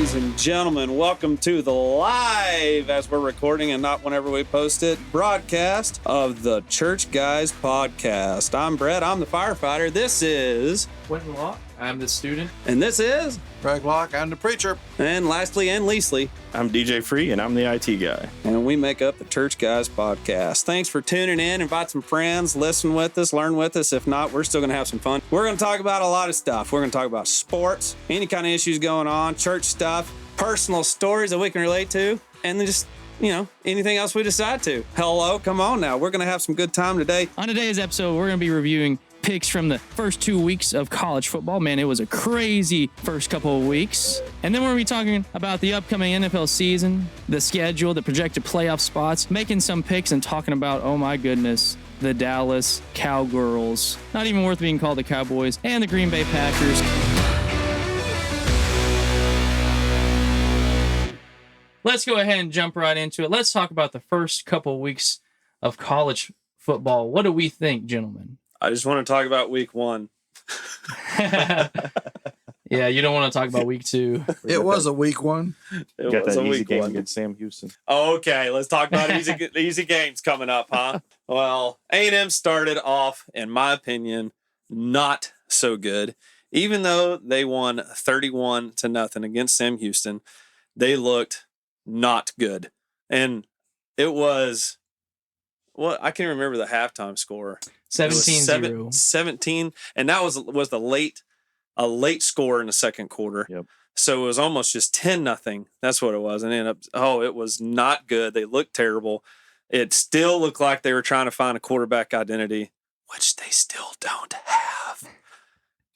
Ladies and gentlemen, welcome to the live, as we're recording and not whenever we post it, broadcast of the Church Guys podcast. I'm Brett, I'm the firefighter. This is Quentin Locke, I'm the student. And this is Greg Locke, I'm the preacher. And lastly and leastly, I'm DJ Free, and I'm the IT guy. And we make up the Church Guys podcast. Thanks for tuning in. Invite some friends, listen with us, learn with us. If not, we're still going to have some fun. We're going to talk about a lot of stuff. We're going to talk about sports, any kind of issues going on, church stuff, personal stories that we can relate to, and then just, anything else we decide to. Hello, come on now. We're going to have some good time today. On today's episode, we're going to be reviewing picks from the first 2 weeks of college football. Man, it was a crazy first couple of weeks. And then we're going to be talking about the upcoming NFL season, the schedule, the projected playoff spots, making some picks and talking about, oh my goodness, the Dallas Cowgirls. Not even worth being called the Cowboys, and the Green Bay Packers. Let's go ahead and jump right into it. Let's talk about the first couple of weeks of college football. What do we think, gentlemen? I just want to talk about week one. Yeah, you don't want to talk about week two. It was a week one. It got was that a easy week game one. against Sam Houston. Okay, let's talk about easy games coming up, huh? Well, A&M started off, in my opinion, not so good. Even though they won 31-0 against Sam Houston, they looked not good. And it was, I can't remember the halftime score. 17-0. 17, and that was a late score in the second quarter. Yep. So it was almost just 10-0. That's what it was. And it ended up, it was not good. They looked terrible. It still looked like they were trying to find a quarterback identity, which they still don't have.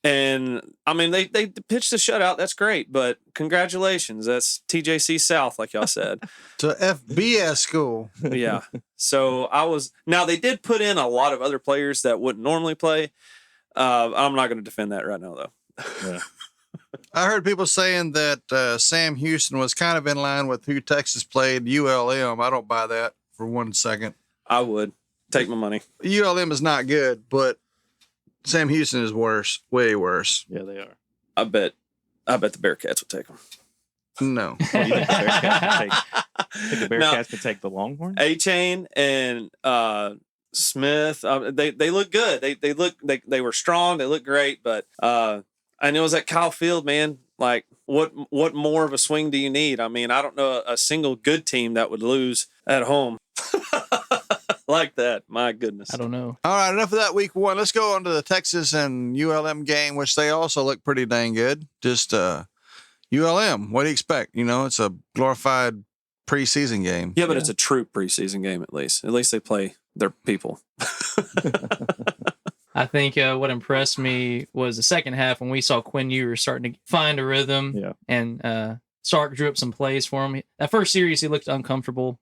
And I mean, they pitched a shutout. That's great, but congratulations. That's TJC South, like y'all said. To FBS school. Yeah. So now they did put in a lot of other players that wouldn't normally play. I'm not going to defend that right now, though. Yeah. I heard people saying that Sam Houston was kind of in line with who Texas played, ULM. I don't buy that for 1 second. I would. Take my money. ULM is not good, but Sam Houston is worse, way worse. Yeah, they are. I bet the Bearcats will take them. No. What do you think the Bearcats could take the Longhorns? A-Chain and Smith, they look good. They were strong. They look great, but and it was at Kyle Field, man. Like, what more of a swing do you need? I mean, I don't know a single good team that would lose at home like that. My goodness. I don't know. All right, enough of that week one. Let's go on to the Texas and ULM game, which they also look pretty dang good. Just ULM, what do you expect? It's a glorified preseason game. Yeah, but it's a true preseason game at least. At least they play their people. I think what impressed me was the second half when we saw Quinn Ewers starting to find a rhythm. Yeah. And Sark drew up some plays for him. That first series, he looked uncomfortable.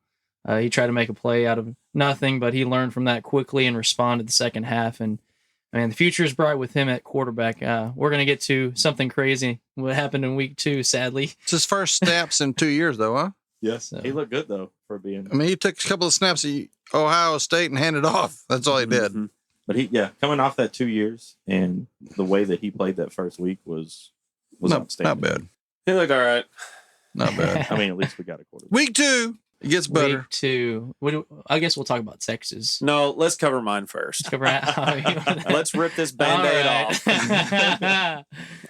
He tried to make a play out of nothing, but he learned from that quickly and responded the second half. And man, the future is bright with him at quarterback. We're going to get to something crazy. What happened in week 2, sadly. It's his first snaps in 2 years, though, huh? Yes. So. He looked good, though, for being... I mean, he took a couple of snaps at Ohio State and handed off. That's all he did. Mm-hmm. But coming off that 2 years and the way that he played that first week was outstanding. Not bad. He looked all right. Not bad. I mean, at least we got a quarterback. Week 2, it gets better. Week 2. I guess we'll talk about Texas. No, let's cover mine first. Let's rip this Band-Aid off.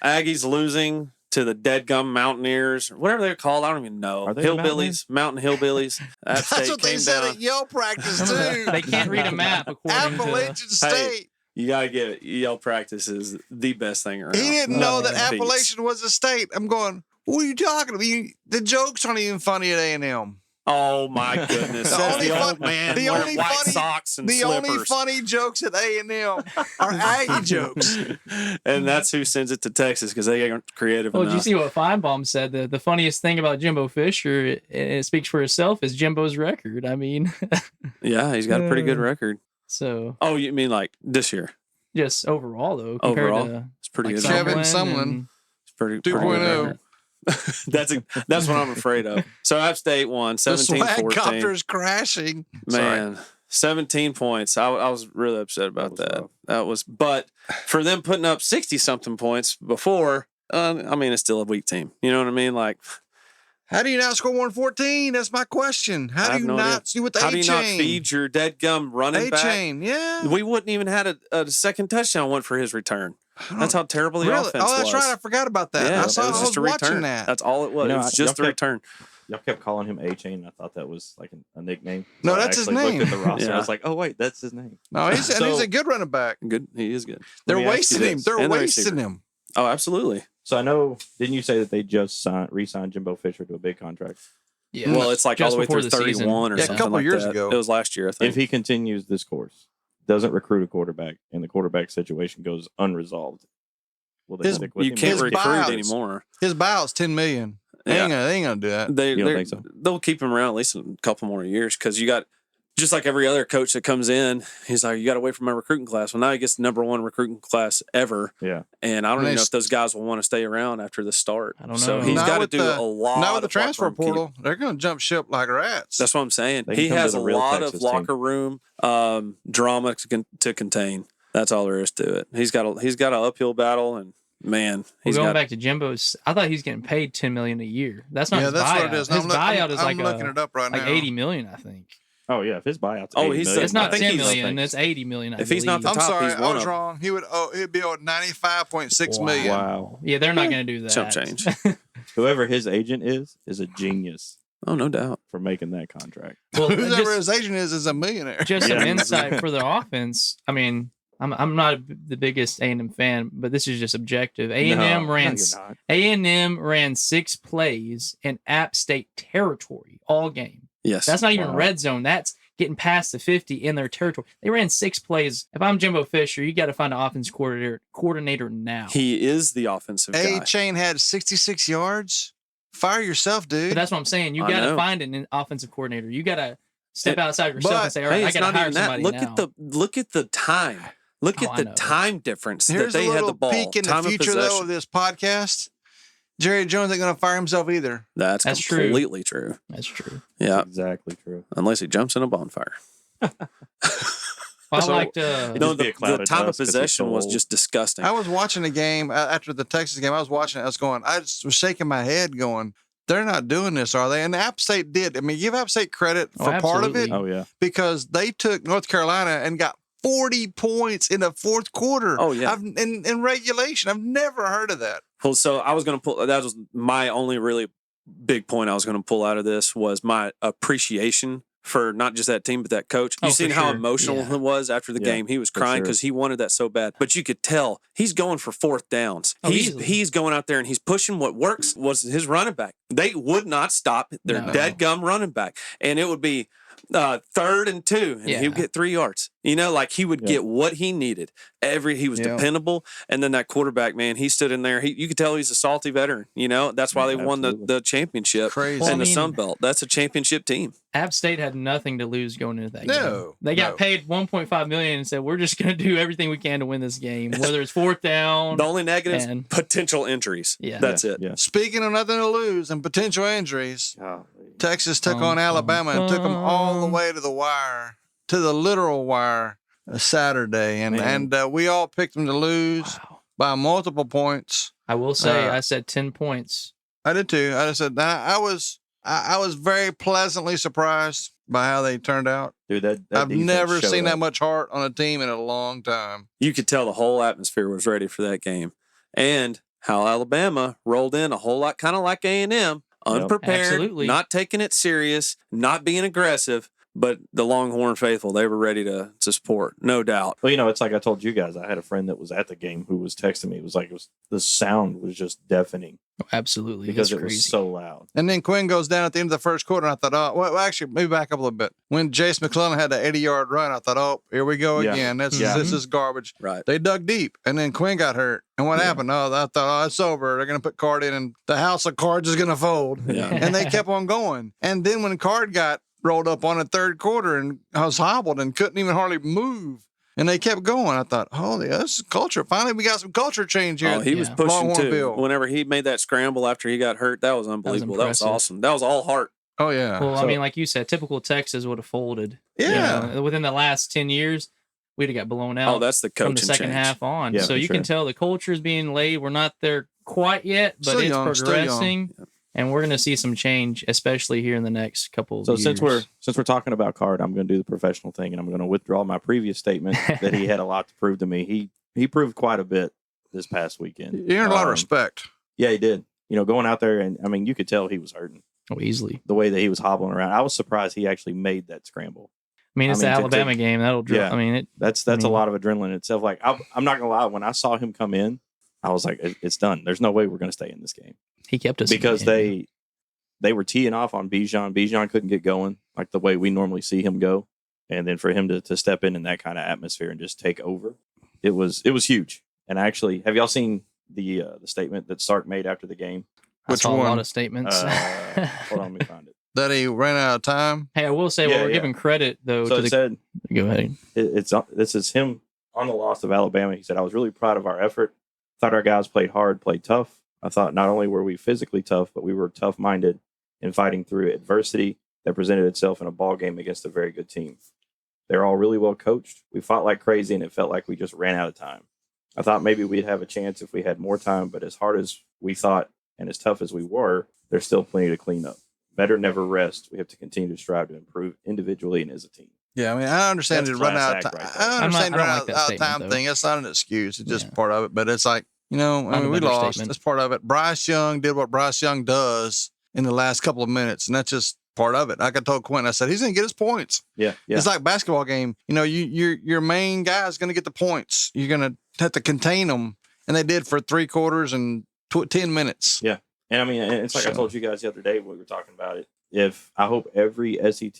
Aggies losing to the Deadgum Mountaineers, whatever they're called. I don't even know. Are they Hillbillies, Mountain Hillbillies. App That's State what they came said down. at Yale practice, too. They can't read a map according Appalachian to... State. You gotta get it. Yale practice is the best thing around. He didn't know that Nothing beats. Appalachian was a state. I'm going, what are you talking about? The jokes aren't even funny at A&M. Oh my goodness! The Says only the fun- old man the wearing only white funny- socks and The slippers. only funny jokes at A&M are Aggie jokes. And that's who sends it to Texas because they aren't creative Well, did you enough. see what Feinbaum said? The funniest thing about Jimbo Fisher, and it speaks for itself, is Jimbo's record. I mean, Yeah, he's got a pretty good record. so Oh, you mean like this year? just overall, though, compared Overall, to it's pretty like good. Kevin Sumlin Sumlin. and- It's pretty 2.0. good. That's what I'm afraid of. So App State won The 17-14. swag copter is crashing. Man, 17 points. I was really upset about that. rough. But for them putting up 60 something points before, I mean, it's still a weak team. You know what I mean? Like, How do you not score more than 14? That's my question. How do you not see with the How do you not A-Chain? feed your dead gum running back? A-Chain, yeah. We wouldn't even had a second touchdown went for his return. That's how terrible the offense was. Oh, that's right. I forgot about that. Yeah, I was a watching return. that. That's all it was. It was just a return. Y'all kept calling him A-Chain. I thought that was like a nickname. No, So that's his I actually name. looked at the roster. Yeah. I was like, oh, wait, that's his name. No, he's a good running back. Good. He is good. They're me ask you wasting him. this. They're And the wasting receiver. him. Oh, absolutely. So I know, didn't you say that they just re-signed Jimbo Fisher to a big contract? Yeah. Well, it's like Just all the way before through the season. 31 or Yeah, a something couple like years that. ago. It was last year, I think. If he continues this course, doesn't recruit a quarterback, and the quarterback situation goes unresolved, will they stick with you him? can't His recruit buyouts. anymore. His buyout's $10 million. They ain't gonna do that. They You don't think so? They'll keep him around at least a couple more years because you got just like every other coach that comes in, he's like, you got to wait for my recruiting class. Well, now he gets the #1 recruiting class ever. Yeah. And I don't And even they know if those guys will want to stay around after the start. I don't So know. he's Not got to with do the- a lot. Now with the of transfer locker room portal, they're gonna jump ship like rats. That's what I'm saying. They He can come has to a the real lot Texas of team. locker room drama to contain. That's all there is to it. He's got an uphill battle, and man, Well, he's going got back to Jimbo's, I thought he's getting paid $10 million a year. That's not yeah, his that's buyout. what it is. His buyout is I'm looking it up right like now. $80 million, I think. Oh, yeah. If his buyout's Oh, $80 he's- million, It's not I think $10 he's- million. It's $80 million. I If he's not believe. the I'm top, sorry, he's I one was of them. wrong. He'd be owed $95.6 million. Wow. Yeah, they're not going to do that. Chump change. Whoever his agent is a genius Oh, no doubt. for making that contract. Well, Whoever just, his agent is a millionaire. just some Yeah. insight for the offense. I mean, I'm not the biggest A&M fan, but this is just objective. A&M ran you're not. A&M ran 6 plays in App State territory all game. Yes. That's not even Wow. red zone. That's getting past the 50 in their territory. They ran 6 plays. If I'm Jimbo Fisher, you got to find an offense coordinator now. He is the offensive guy. A-Chain had 66 yards. Fire yourself, dude. But that's what I'm saying. You I got to know. find an offensive coordinator. You got to step It- outside yourself but, and say, all right, Hey, I it's got to not hire even that. somebody Look now. look at the time. Look Oh, at I the know. time difference Here's that they a had little the ball. peek in Time the of future, though, possession. of this podcast. Jerry Jones ain't going to fire himself either. That's true. completely true. That's true. Yeah, Exactly true. unless he jumps in a bonfire. Well, So- I liked. It'd No, just be a cloud the of time of dust 'cause he's possession so was old. just disgusting. I was watching a game after the Texas game. I was watching it. I just was shaking my head going, they're not doing this, are they? And App State did. I mean, give App State credit Oh, for part of it absolutely. Oh, yeah. because they took North Carolina and got 40 points in the fourth quarter. Oh, yeah. In regulation. I've never heard of that. Well, so I was going to pull. That was my only really big point I was going to pull out of this was my appreciation for not just that team but that coach. You Oh, seen for how sure. emotional Yeah. he was after the Yeah, game? He was for crying sure. because he wanted that so bad. But you could tell he's going for 4th downs. Oh, easily. He's going out there and he's pushing. What works was his running back. They would not stop their No. dead gum running back, and it would be 3rd and 2, and Yeah. he would get 3 yards. You know, like he would Yeah. get what he needed. He was Yeah. dependable, and then that quarterback, man, he stood in there. You could tell he's a salty veteran. You know, that's why they won Absolutely. the championship Crazy. Well, and I the mean- Sun Belt. That's a championship team. App State had nothing to lose going into that game. No, They got no. paid $1.5 million and said, we're just going to do everything we can to win this game, whether it's 4th down. The only negatives, and- potential injuries. Yeah. That's it. Yeah. Speaking of nothing to lose and potential injuries, Golly. Texas took Bum, on Alabama and took them all the bum. way to the wire, to the literal wire, Saturday. And Man. we all picked them to lose Wow. by multiple points. I will say, Uh, I said 10 points. I did too. I just said I was very pleasantly surprised by how they turned out. Dude, that I've defense never showed seen that up. much heart on a team in a long time. You could tell the whole atmosphere was ready for that game, and how Alabama rolled in a whole lot, kind of like A&M, unprepared, Absolutely. not taking it serious, not being aggressive. But the Longhorn faithful, they were ready to support, no doubt. Well, it's like I told you guys. I had a friend that was at the game who was texting me. It was like the sound was just deafening Absolutely. because That's it was crazy. so loud. And then Quinn goes down at the end of the first quarter, and I thought, oh, well, actually, maybe back up a little bit. When Jace McClellan had the 80-yard run, I thought, oh, here we go Yeah. again. This Yeah. is garbage. Right. They dug deep, and then Quinn got hurt. And what Yeah. happened? Oh, I thought, oh, it's over. They're going to put Card in, and the house of cards is going to fold. Yeah. And they kept on going. And then when Card got rolled up on the third quarter and I was hobbled and couldn't even hardly move, and they kept going, I thought, holy, this is culture. Finally, we got some culture change here. Oh, he was Yeah. pushing Longhorn too. Bill. Whenever he made that scramble after he got hurt, that was unbelievable. That was impressive. awesome. That was all heart. Oh, yeah. Well, I So- mean, like you said, typical Texas would have folded. Yeah. You know, within the last 10 years, we'd have got blown out Oh, that's the coaching from the second change. half on. Yeah, so for you sure. can tell the culture is being laid. We're not there quite yet, but Still it's young, still young. progressing. and we're going to see some change, especially here in the next couple of years. So since we're talking about Card, I'm going to do the professional thing, and I'm going to withdraw my previous statement that he had a lot to prove to me. He proved quite a bit this past weekend. He earned a lot of respect. Yeah, he did. Going out there, and I mean, you could tell he was hurting. Oh, easily. The way that he was hobbling around, I was surprised he actually made that scramble. I mean, it's the Alabama game. That'll drill. Yeah, I mean, that's a lot of adrenaline in itself. Like, I'm not gonna lie. When I saw him come in, I was like, it's done. There's no way we're gonna stay in this game. He kept us because they were teeing off on Bijan. Bijan couldn't get going like the way we normally see him go, and then for him to step in that kind of atmosphere and just take over, it was huge. And actually, have y'all seen the statement that Sark made after the game? I saw a lot of statements. Hold on, let me find it. That he ran out of time. Hey, I will say, we're giving credit though. So to said, go ahead. This is him on the loss of Alabama. He said, "I was really proud of our effort. Thought our guys played hard, played tough. I thought not only were we physically tough, but we were tough-minded in fighting through adversity that presented itself in a ball game against a very good team. They're all really well coached. We fought like crazy, and it felt like we just ran out of time. I thought maybe we'd have a chance if we had more time, but as hard as we thought and as tough as we were, there's still plenty to clean up. Better never rest. We have to continue to strive to improve individually and as a team." Yeah, I mean, I understand That's it run out of class time. act right I there. understand I don't run like that out of time statement, though. thing. That's not an excuse. It's just Yeah. part of it. But it's like, I mean, we lost. understatement. That's part of it. Bryce Young did what Bryce Young does in the last couple of minutes, and that's just part of it. Like I told Quentin, I said, he's going to get his points. Yeah. It's like a basketball game. Your main guy is going to get the points. You're going to have to contain them. And they did for 3 quarters and 10 minutes. Yeah. And I mean, and it's like I told you guys the other day when we were talking about it. I hope every SEC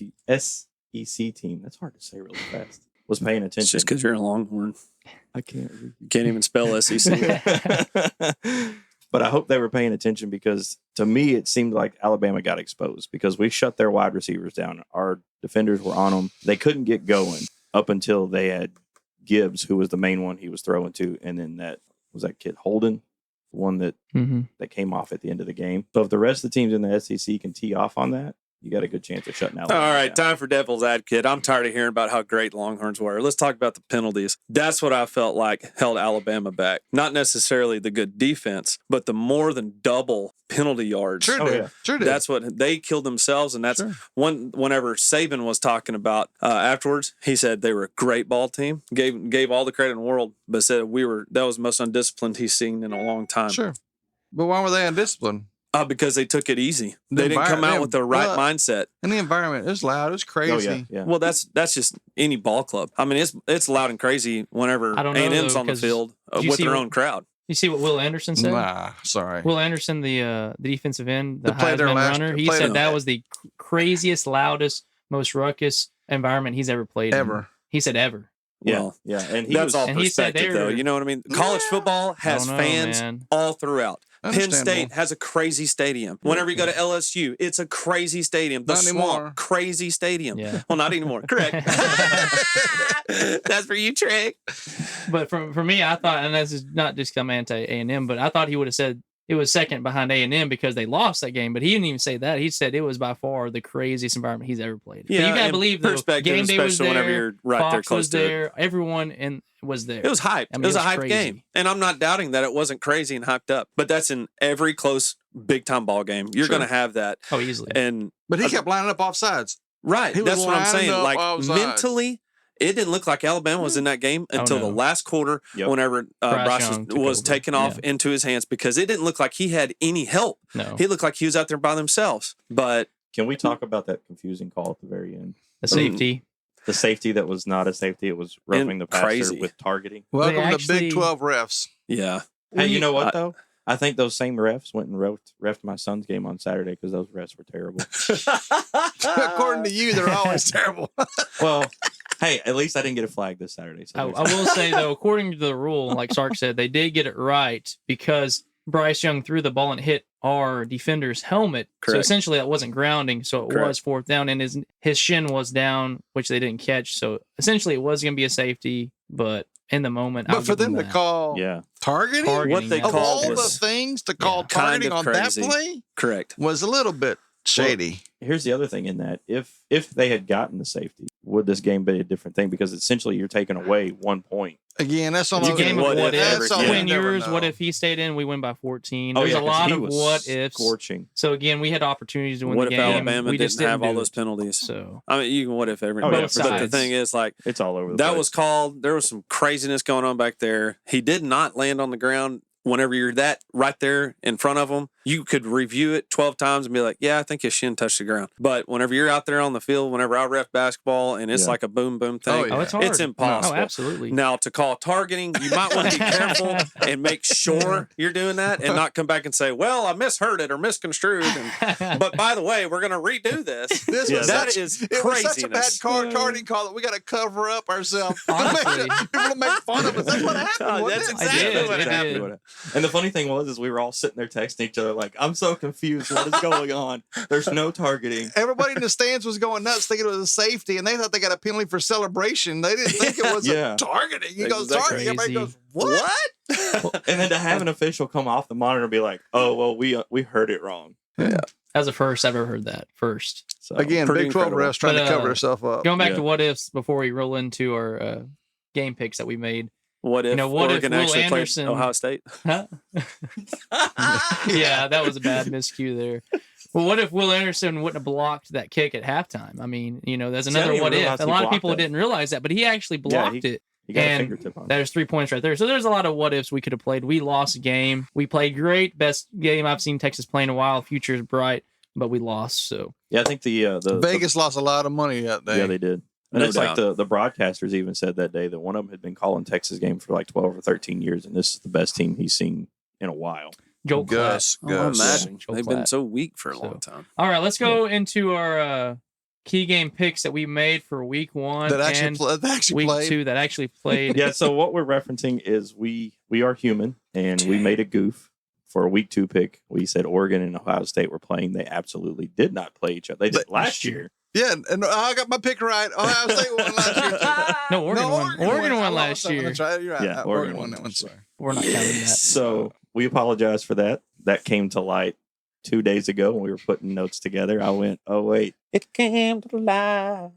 team, that's hard to say really fast, was paying attention. It's just because you're a Longhorn. I can't. You can't even spell SEC. But I hope they were paying attention because to me, it seemed like Alabama got exposed because we shut their wide receivers down. Our defenders were on them. They couldn't get going up until they had Gibbs, who was the main one he was throwing to. And then that kid Holden, the one that came off at the end of the game. So if the rest of the teams in the SEC can tee off on that, you got a good chance of shutting Alabama All right, down. time for devil's advocate. I'm tired of hearing about how great Longhorns were. Let's talk about the penalties. That's what I felt like held Alabama back. Not necessarily the good defense, but the more than double penalty yards. Sure did. Sure did. That's what they killed themselves, and that's whenever Saban was talking about afterwards, he said they were a great ball team. Gave all the credit in the world, but said that was the most undisciplined he's seen in a long time. Sure. But why were they undisciplined? Because they took it easy. They didn't come out with the right mindset. And the environment, it was loud. It was crazy. Oh, yeah. Well, that's just any ball club. I mean, it's loud and crazy whenever A&M's on the field with their own crowd. You see what Will Anderson said? Nah, sorry. Will Anderson, the defensive end, the played their Heisman last- runner, he played said their- that was the craziest, loudest, most ruckus environment he's ever played in. Ever. He said ever. Well, Yeah. And that's all and he said perspective, they were- though. You know what I mean? College football has I don't know, fans man. all throughout. Penn Understandable. State has a crazy stadium. Whenever you go to LSU, it's a crazy stadium. The Not Swamp, anymore. crazy stadium. Yeah. Well, not anymore. Correct. That's for you, Trick. But for me, I thought, and this is not just I'm anti A&M, but I thought he would have said it was second behind A&M because they lost that game. But he didn't even say that. He said it was by far the craziest environment he's ever played. Yeah, but you gotta and believe the perspective, game day was especially there. whenever you're right Fox there close was to it. there. Everyone was there. It was hyped. I mean, it was it a was hyped crazy. game. And I'm not doubting that it wasn't crazy and hyped up. But that's in every close big time ball game. You're Sure. going to have that. Oh, easily. And But he kept lining up off sides. right, He was that's what I'm lining saying. up Like offsides. mentally, it didn't look like Alabama was in that game until the no. last quarter. Yep. Whenever Bryce Bryce Young took was over. taken off into his hands, because it didn't look like he had any help. No. He looked like he was out there by themselves. But can we talk about that confusing call at the very end? The safety. The safety that was not a safety. It was roughing the passer crazy. with targeting. Welcome to actually- Big 12 refs. yeah, Hey, you know what, though? I think those same refs went and refed my son's game on Saturday because those refs were terrible. According to you, they're always terrible. Well, hey, at least I didn't get a flag this Saturday. So I will say, though, according to the rule, like Sark said, they did get it right because Bryce Young threw the ball and hit our defender's helmet. So Correct. essentially that wasn't grounding. So it Correct. was fourth down and his shin was down, which they didn't catch. So essentially it was going to be a safety, but in the moment, I'll But for give them to that. call yeah. targeting, Targeting, What they yeah. of called all the was things to call Yeah. targeting kind on of crazy. that play correct. was a little bit shady. here's the other thing in that if they had gotten the safety, would this game be a different thing? Because essentially you're taking away 1 point. Again, that's on It's a game of what if. That's all Twin you never yours, know. what if he stayed in? We win by 14. Oh, There's yeah, a 'cause lot he of was what ifs. Scorching. So again, we had opportunities to win What the if game. Alabama we just didn't have all do those it. penalties? So I mean, you can what if every. Oh, yeah, both for but the sides. thing is, like, It's all over the that place. was called. There was some craziness going on back there. He did not land on the ground. Whenever you're that right there in front of him, you could review it 12 times and be like, yeah, I think his shin touched the ground. But whenever you're out there on the field, whenever I ref basketball and it's Yeah. like a boom, boom thing, Oh, yeah. oh, it's hard. it's impossible. Oh, absolutely. Now, to call targeting, you might want to be careful and make sure you're doing that and not come back and say, well, I misheard it or misconstrued. But by the way, we're going to redo this. This Yeah, was that such, is it was such a bad craziness. carding call that we got to cover up ourselves. Honestly. People make fun of us. That's what happened. Oh, wasn't that's it? exactly did, what it happened. did. And the funny thing was, is we were all sitting there texting each other like, I'm so confused. What is going on? There's no targeting. Everybody in the stands was going nuts thinking it was a safety, and they thought they got a penalty for celebration. They didn't think it was Yeah. a targeting. He goes, Exactly. targeting. Everybody Crazy. goes, what? And then to have an official come off the monitor and be like, oh, well, we heard it wrong. That was the first I've ever heard that. First. So Again, Pretty Big 12 incredible. refs trying But, to cover herself up. Going back Yeah. to what ifs before we roll into our game picks that we made. What if what if Oregon Will actually Anderson- played Ohio State? Huh? Yeah, that was a bad miscue there. Well, what if Will Anderson wouldn't have blocked that kick at halftime? I mean, there's See, I another didn't what realize if. A he lot of blocked people that. didn't realize that, but he actually Yeah, blocked it. you got a And fingertip on it. There's 3 points right there. So there's a lot of what ifs we could have played. We lost a game. We played great. Best game I've seen Texas play in a while. Future is bright, but we lost. So Yeah, I think the Vegas lost a lot of money that day. Yeah, they did. And No it's doubt. like the broadcasters even said that day that one of them had been calling Texas games for like 12 or 13 years, and this is the best team he's seen in a while. Joel Gus. Oh, Gus. imagine. Joel They've been Klatt. so weak for a So- long time. All right, let's go into our key game picks that we made for week 1 That actually, and that actually week played. 2 that actually played. Yeah, so what we're referencing is we are human, and we made a goof for a week 2 pick. We said Oregon and Ohio State were playing. They absolutely did not play each other. They did last year. Yeah, and I got my pick right. Ohio State won last year. Too. No, Oregon won. Oregon I won lost last that one. year. That's right. You're right. Yeah, Oregon Oregon won won that one. last year. Sorry. We're not counting that. So we apologize for that. That came to light 2 days ago when we were putting notes together. I went, oh, wait. It came to life.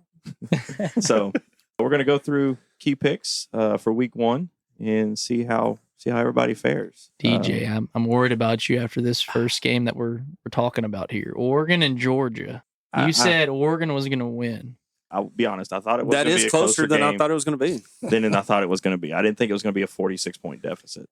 So we're going to go through key picks for week 1 and see how everybody fares. DJ, I'm worried about you after this first game that we're talking about here. Oregon and Georgia. You said Oregon was going to win. I'll be honest. I thought it was That gonna is be a closer than I game thought it was going to be. than I thought it was going to be. I didn't think it was going to be a 46-point deficit.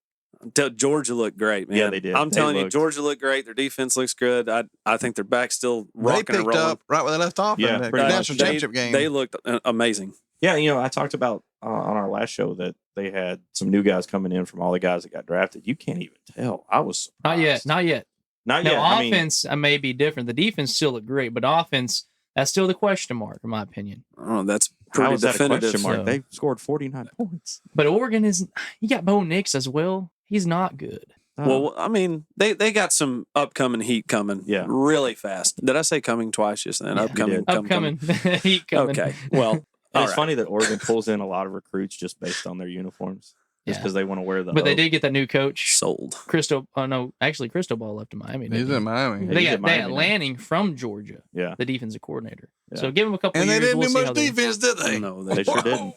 Georgia looked great, man. Yeah, they did. I'm They telling you, looked- Georgia looked great. Their defense looks good. I think their back's still They rocking and picked rolling. up right where they left off Yeah, in the pretty national much. championship game. They looked amazing. Yeah, I talked about on our last show that they had some new guys coming in from all the guys that got drafted. You can't even tell. I was surprised. Not yet. Not Now, yet. I mean, offense may be different. The defense still looked great, but offense, that's still the question mark, in my opinion. Oh, that's how pretty is that a definitive. question mark? So- They scored 49 points. But Oregon is, you got Bo Nix as well. He's not good. Well, I mean, they got some upcoming heat coming Yeah. really fast. Did I say coming twice just then? Yeah. Upcoming. You Upcoming heat coming. Okay. Well, and all it's right. funny that Oregon pulls in a lot of recruits just based on their uniforms, just Yeah. because they want to wear the. But they O. did get that new coach, Sold. Cristobal left to Miami. He's in Miami. Yeah. They he's got at Miami now. Lanning from Georgia, Yeah, the defensive coordinator. Yeah. So give him a couple And they years. didn't We'll do see how much they. defense, did they? No, they sure didn't.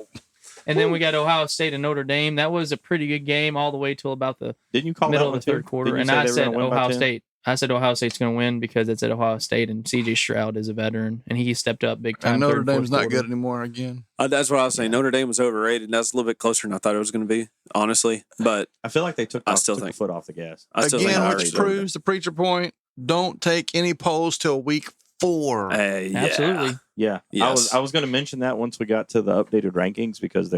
And then we got Ohio State and Notre Dame. That was a pretty good game all the way till about the Didn't you call middle that of the one third too? quarter. Didn't And you say I they were said gonna win by Ohio 10? State. I said Ohio State's going to win because it's at Ohio State, and C.J. Stroud is a veteran, and he stepped up big time. And Notre third and Dame's fourth not quarter. good anymore again. That's what I was saying. Notre Dame was overrated. That's a little bit closer than I thought it was going to be, honestly. But I feel like they took I off, still took think- the foot off the gas. I still think Again, Ohio which State. proves the preacher point. Don't take any polls till week 4. Hey, yeah. Absolutely. Yeah, Yes. I was going to mention that once we got to the updated rankings because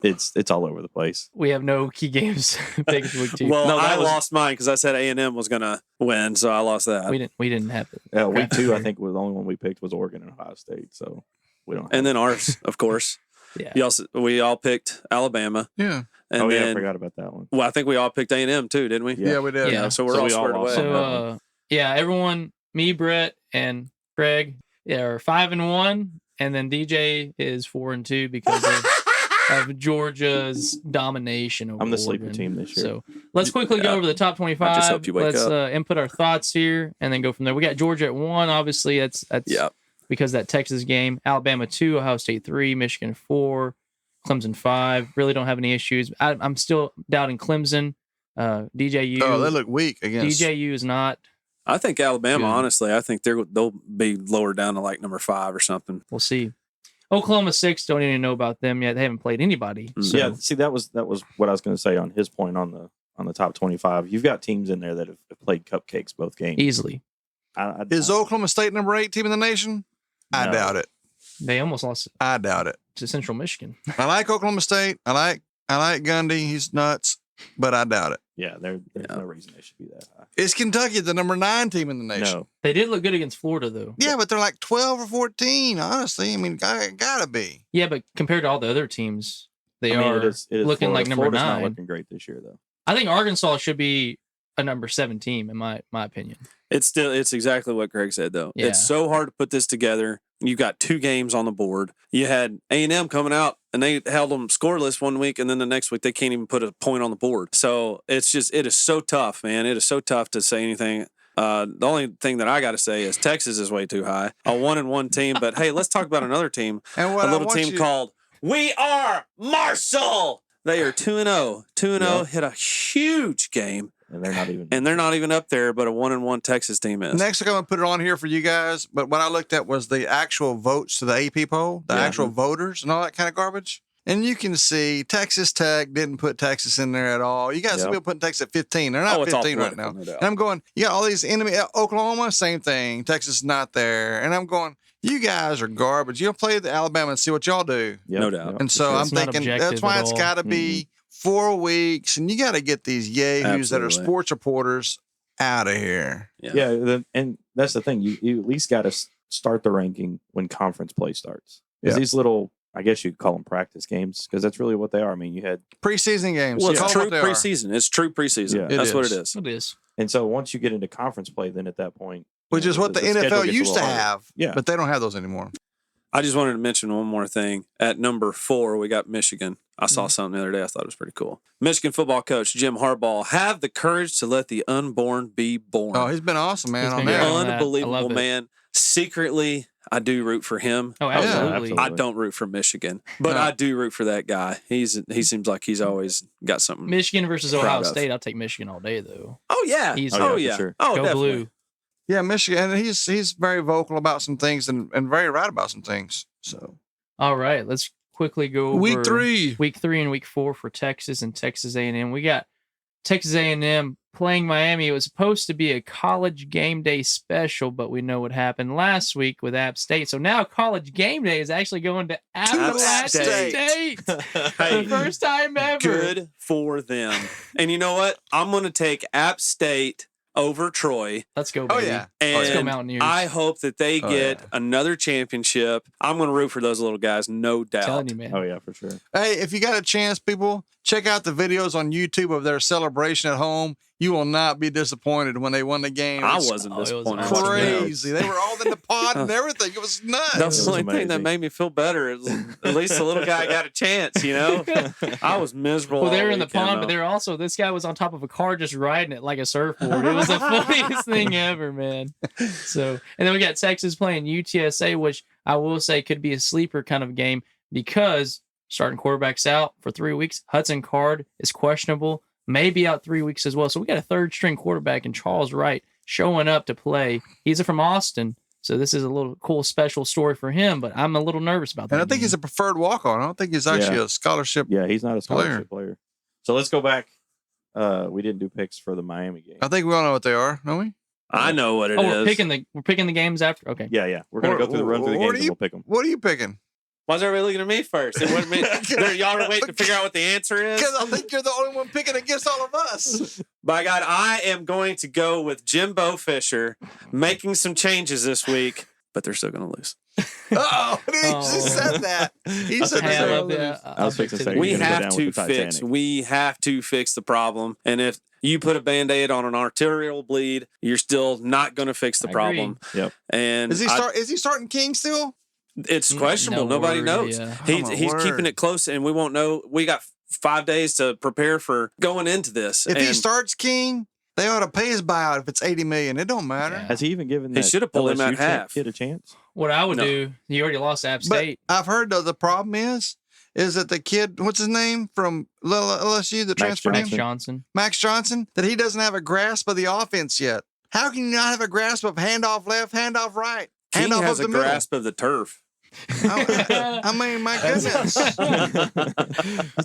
it's all over the place. We have no key games picked for week 2. Well, No, that I was- lost mine because I said A&M was going to win, so I lost that. we didn't have it. Week 2, I think, was the only one we picked was Oregon and Ohio State. So we don't. Have And then ours, of course. Yeah. We all picked Alabama. Yeah. And oh yeah, I then, forgot about that one. well, I think we all picked A&M too, didn't we? Yeah, we did. Yeah. So we're So all we all squared away. lost. So yeah, everyone, me, Brett, and Craig, are 5-1, and then DJ is 4-2 because of of Georgia's domination over I'm the sleeper Oregon. team this year. So let's quickly go over the top 25. I just hope you wake let's up. Input our thoughts here and then go from there. We got Georgia at 1. Obviously, that's Yeah. because of that Texas game. Alabama 2, Ohio State 3, Michigan 4, Clemson 5. Really don't have any issues. I'm still doubting Clemson. DJU. Oh, they look weak against. DJU is not. I think Alabama, Good. honestly, I think they'll be lower down to like number 5 or something. We'll see. Oklahoma 6, don't even know about them yet. They haven't played anybody. So. Yeah, see, that was what I was going to say on his point on the top 25. You've got teams in there that have played cupcakes both games. Easily. Is Oklahoma State number 8 team in the nation? I No. doubt it. They almost lost I doubt it. to Central Michigan. I like Oklahoma State. I like Gundy. He's nuts, but I doubt it. Yeah, there's no reason they should be that high. Is Kentucky the number 9 team in the nation? No, They did look good against Florida, though. Yeah, but they're like 12 or 14, honestly. I mean, gotta be. Yeah, but compared to all the other teams, they I mean, are it is looking Florida. like number Florida's 9. not looking great this year, though. I think Arkansas should be a number 7 team, in my opinion. It's exactly what Greg said, though. Yeah. It's so hard to put this together. You've got 2 games on the board. You had A&M coming out, and they held them scoreless one week, and then the next week they can't even put a point on the board. So it is so tough, man. It is so tough to say anything. The only thing that I got to say is Texas is way too high. A 1-1 team, but hey, let's talk about another team. And what A I little want team you- called We Are Marshall. They are 2-0. 2-0, Yeah. hit a huge game, And they're not even. and they're not even up there, but a 1-1 Texas team is. Next, I'm going to put it on here for you guys. But what I looked at was the actual votes to the AP poll, the Yeah. actual voters, and all that kind of garbage. And you can see Texas Tech didn't put Texas in there at all. You got some Yeah. people putting Texas at 15. They're not Oh, it's all 15 right now. political, no doubt. And I'm going, you got all these enemy. Oklahoma, same thing. Texas is not there. And I'm going, you guys are garbage. You'll play the Alabama and see what y'all do. Yep, No doubt. yep, And for so sure. I'm It's not thinking objective that's why at it's all. got to be 4 weeks. And you got to get these yahoos that are Absolutely. sports reporters out of here. Yeah, and that's the thing. You at least got to start the ranking when conference play starts. Because Yeah. these little, I guess you could call them practice games, because that's really what they are. I mean, you had, Preseason games. Well, it's Call it true what they are. preseason. It's true preseason. Yeah. That's It what is. it is. It is. and so once you get into conference play, then at that point, Which is what the schedule NFL gets a used to little harder. have. Yeah. But they don't have those anymore. I just wanted to mention one more thing. At number 4, we got Michigan. I Mm-hmm. saw something the other day. I thought it was pretty cool. Michigan football coach Jim Harbaugh, have the courage to let the unborn be born. Oh, he's been awesome, man, He's on been that. great on that. I Unbelievable, love it. man. Secretly, I do root for him. Oh, yeah, absolutely. absolutely. I don't root for Michigan, but No. I do root for that guy. He seems like he's always got something. Michigan versus Proud Ohio of. State. I'll take Michigan all day, though. Oh yeah. He's- oh Oh, yeah. yeah, for sure. Oh, Go definitely. blue. Yeah, Michigan. And he's very vocal about some things and very right about some things. So All right, let's quickly go over week 3. week 3 and week 4 for Texas and Texas A&M. We got Texas A&M playing Miami. It was supposed to be a college game day special, but we know what happened last week with App State. So now college game day is actually going to Appalachian State. State. Hey, The first time ever. good for them. And you know what? I'm going to take App State over Troy. Let's go, Oh baby. yeah. Let's go And Mountaineers. I hope that they Oh, get yeah. another championship. I'm going to root for those little guys, no doubt. telling you, man. Oh yeah, for sure. Hey, if you got a chance, people, check out the videos on YouTube of their celebration at home. You will not be disappointed when they won the game. I It's wasn't Oh, it was disappointed. awesome. watching that. crazy. They were all in the pod and everything. It was nuts. That's was the only thing that amazing. made me feel better. At least the little guy got a chance, you know? I was miserable. Well, they all were in the weekend, pond, but though. they were also, this guy was on top of a car just riding it like a surfboard. It was the funniest thing ever, man. So, and then we got Texas playing UTSA, which I will say could be a sleeper kind of game because starting quarterbacks out for 3 weeks. Hudson Card is questionable, maybe out 3 weeks as well. So we got a third string quarterback in Charles Wright showing up to play. He's from Austin. So this is a little cool special story for him, but I'm a little nervous about that. And I think he's a preferred walk on. I don't think he's actually a scholarship. Yeah, he's not a scholarship player. So let's go back. We didn't do picks for the Miami game. I think we all know what they are, don't we? I know what it is. we're picking the games after. Okay. Yeah. We're gonna go through the run through the What games do and you- we'll pick them. What are you picking? Why's everybody looking at me first? It wasn't me. Y'all are waiting to figure out what the answer is. Because I think you're the only one picking against all of us. By God, I am going to go with Jimbo Fisher making some changes this week, but they're still going to lose. Oh, he just said that. He said Hey, I that. love that. I was fixing to say, We You're gonna go have down to with the fix. Titanic. We have to fix the problem. And if you put a Band-Aid on an arterial bleed, you're still not going to fix the I problem. Yep. And Is he starting King still? It's questionable. No Nobody word, knows. yeah. He's my he's keeping word. it close, and we won't know. We got 5 days to prepare for going into this. If he and starts King, they ought to pay his buyout if it's $80 million. It don't matter. Yeah. Has he even given He that should have pulled him LSU at half. kid a chance? What I would No. do, you already lost to App But State. I've heard though the problem is that the kid, what's his name from LSU, the transfer Max name, Johnson. Max Johnson, that he doesn't have a grasp of the offense yet. How can you not have a grasp of handoff left, handoff right, King handoff has up a the grasp of the turf. middle? I mean, my goodness.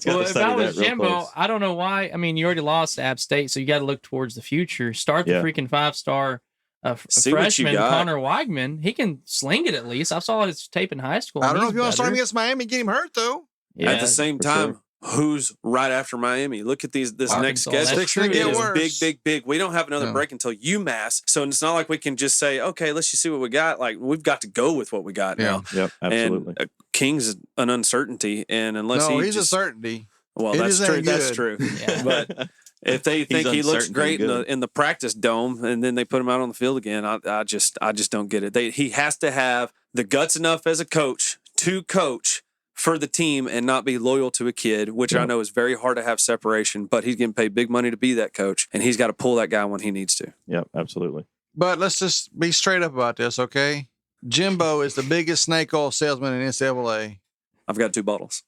Well, if I was Jimbo, I don't know why. I mean, you already lost to App State, so you got to look towards the future. Start the Yeah. freaking 5-star See what you freshman, got. Connor Weigman. He can sling it at least. I saw his tape in high school. I and don't know he's if you want to start him better. against Miami, get him hurt though. Yeah, At the same for time, who's right after Miami? Look at this next Arkansas. schedule. That's It's gonna true. get It is worse. big. We don't have another Yeah. break until UMass, so it's not like we can just say, okay, let's just see what we got. Like we've got to go with what we got now. Yep, absolutely. And King's an uncertainty, and unless No, he he's just, a certainty. well, He that's just true. ain't That's good. true. Yeah. But if they think he looks uncertain great and good. in the practice dome, and then they put him out on the field again, I just don't get it. He has to have the guts enough as a coach to coach for the team and not be loyal to a kid, which I know is very hard to have separation. But he's getting paid big money to be that coach, and he's got to pull that guy when he needs to. Yep, absolutely. But let's just be straight up about this, okay? Jimbo is the biggest snake oil salesman in NCAA. I've got 2 bottles.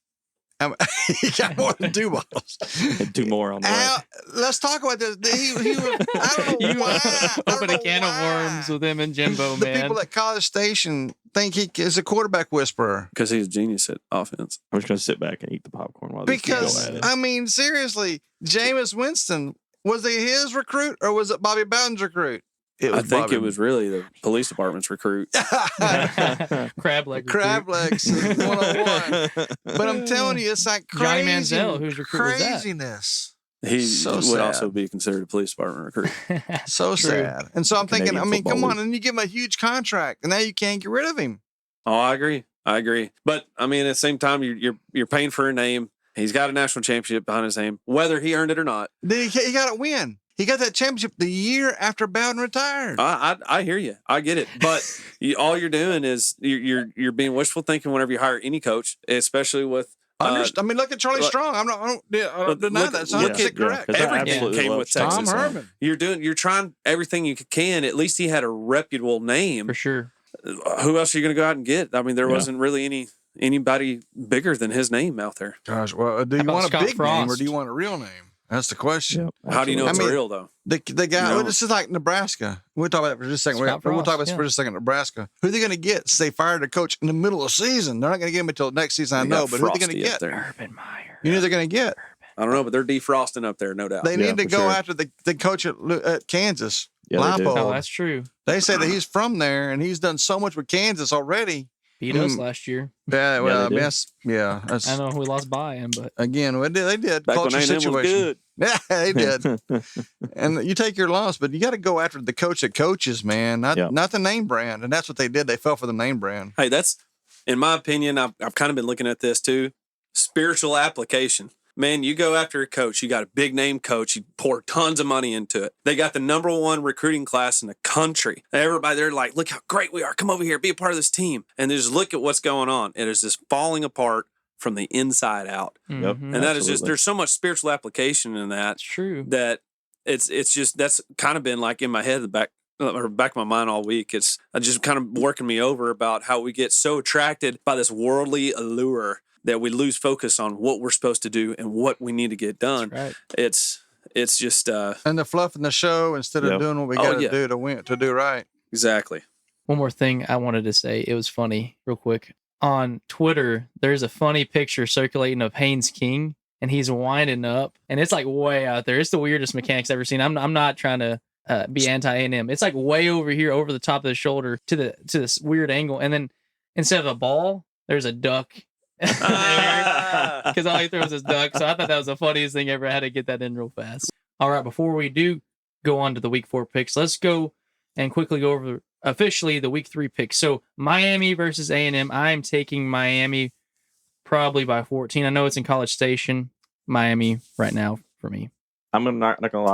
He got more than 2 bottles. And 2 more on the way. Let's talk about this. He was, I don't know You why. I don't open a know can of why. worms with him and Jimbo, The man. people at College Station think he is a quarterback whisperer. Because he's a genius at offense. I'm just going to sit back and eat the popcorn while these Because, go at it. I mean, seriously, Jameis Winston, was it his recruit or was it Bobby Bowden's recruit? It I think Bobby. it was really the police department's recruit. Crab leg. Crab legs 101. But I'm telling you, it's like crazy, Johnny Manziel, whose recruit was that? craziness. He So would sad. also be considered a police department recruit. So True. sad. And so I'm thinking, Canadian I mean, Football come on, League. and you give him a huge contract, and now you can't get rid of him. Oh, I agree. But I mean, at the same time, you're paying for a name. He's got a national championship behind his name, whether he earned it or not. He got to win. He got that championship the year after Bowden retired. I hear you. I get it. But all you're doing is you're being wishful thinking whenever you hire any coach, especially with. I mean, look at Charlie look- Strong. I don't deny look- that. It's look 100% at- correct. 'cause I Every absolutely game love with Tom Texas. Tom Herman. You're trying everything you can. At least he had a reputable name. For sure. Who else are you going to go out and get? I mean, there Yeah. wasn't really anybody bigger than his name out there. Gosh, well, do you about want a Scott big name or Frost? do you want a real name? That's the question. Yep, How do you know it's I mean, real though? The guy, No. well, this is like Nebraska. We'll talk about that for just a second. Scott We'll talk about Frost, this for just a second. Nebraska. Who are they going to get? So they fired a coach in the middle of the season. They're not going to get him until next season, I They know. got But who are they going to Frosty up get? there. Urban Meyer. You know they're going to get. I don't know, but they're defrosting up there, no doubt. They Yeah, need to for go sure. after the coach at Kansas. Yeah, they do. Leipold. Oh, that's true. They say that he's from there and he's done so much with Kansas already. Beat us last year. Yeah, well, they I mean, did. that's I know we lost by him, but again, they did. Back when Culture A&M was situation. good. Yeah, they did. And you take your loss, but you got to go after the coach that coaches, man, not the name brand. And that's what they did. They fell for the name brand. Hey, that's in my opinion. I've kind of been looking at this too. Spiritual application. Man, you go after a coach. You got a big name coach. You pour tons of money into it. They got the #1 recruiting class in the country. Everybody, they're like, look how great we are. Come over here, be a part of this team. And they just look at what's going on. It is just falling apart from the inside out. Yep. mhm. And that is just, Absolutely. there's so much spiritual application in that That's true. that it's just, that's kind of been like in my head, the back of my mind all week. It's just kind of working me over about how we get so attracted by this worldly allure that we lose focus on what we're supposed to do and what we need to get done. That's right. It's just And the fluff in the show instead of Yep. doing what we Oh, got to yeah. do to win, to do right. exactly. One more thing I wanted to say. It was funny, real quick. On Twitter, there's a funny picture circulating of Haynes King, and he's winding up, and it's like way out there. It's the weirdest mechanics I've ever seen. I'm not trying to be anti A&M. It's like way over here, over the top of the shoulder to this weird angle, and then instead of a ball, there's a duck. Because all he throws is duck. So I thought that was the funniest thing ever. I had to get that in real fast. All right, before we do go on to the week 4 picks, let's go and quickly go over officially the week 3 picks. So Miami versus A&M. I'm taking Miami probably by 14. I know it's in College Station. Miami right now for me. I'm not gonna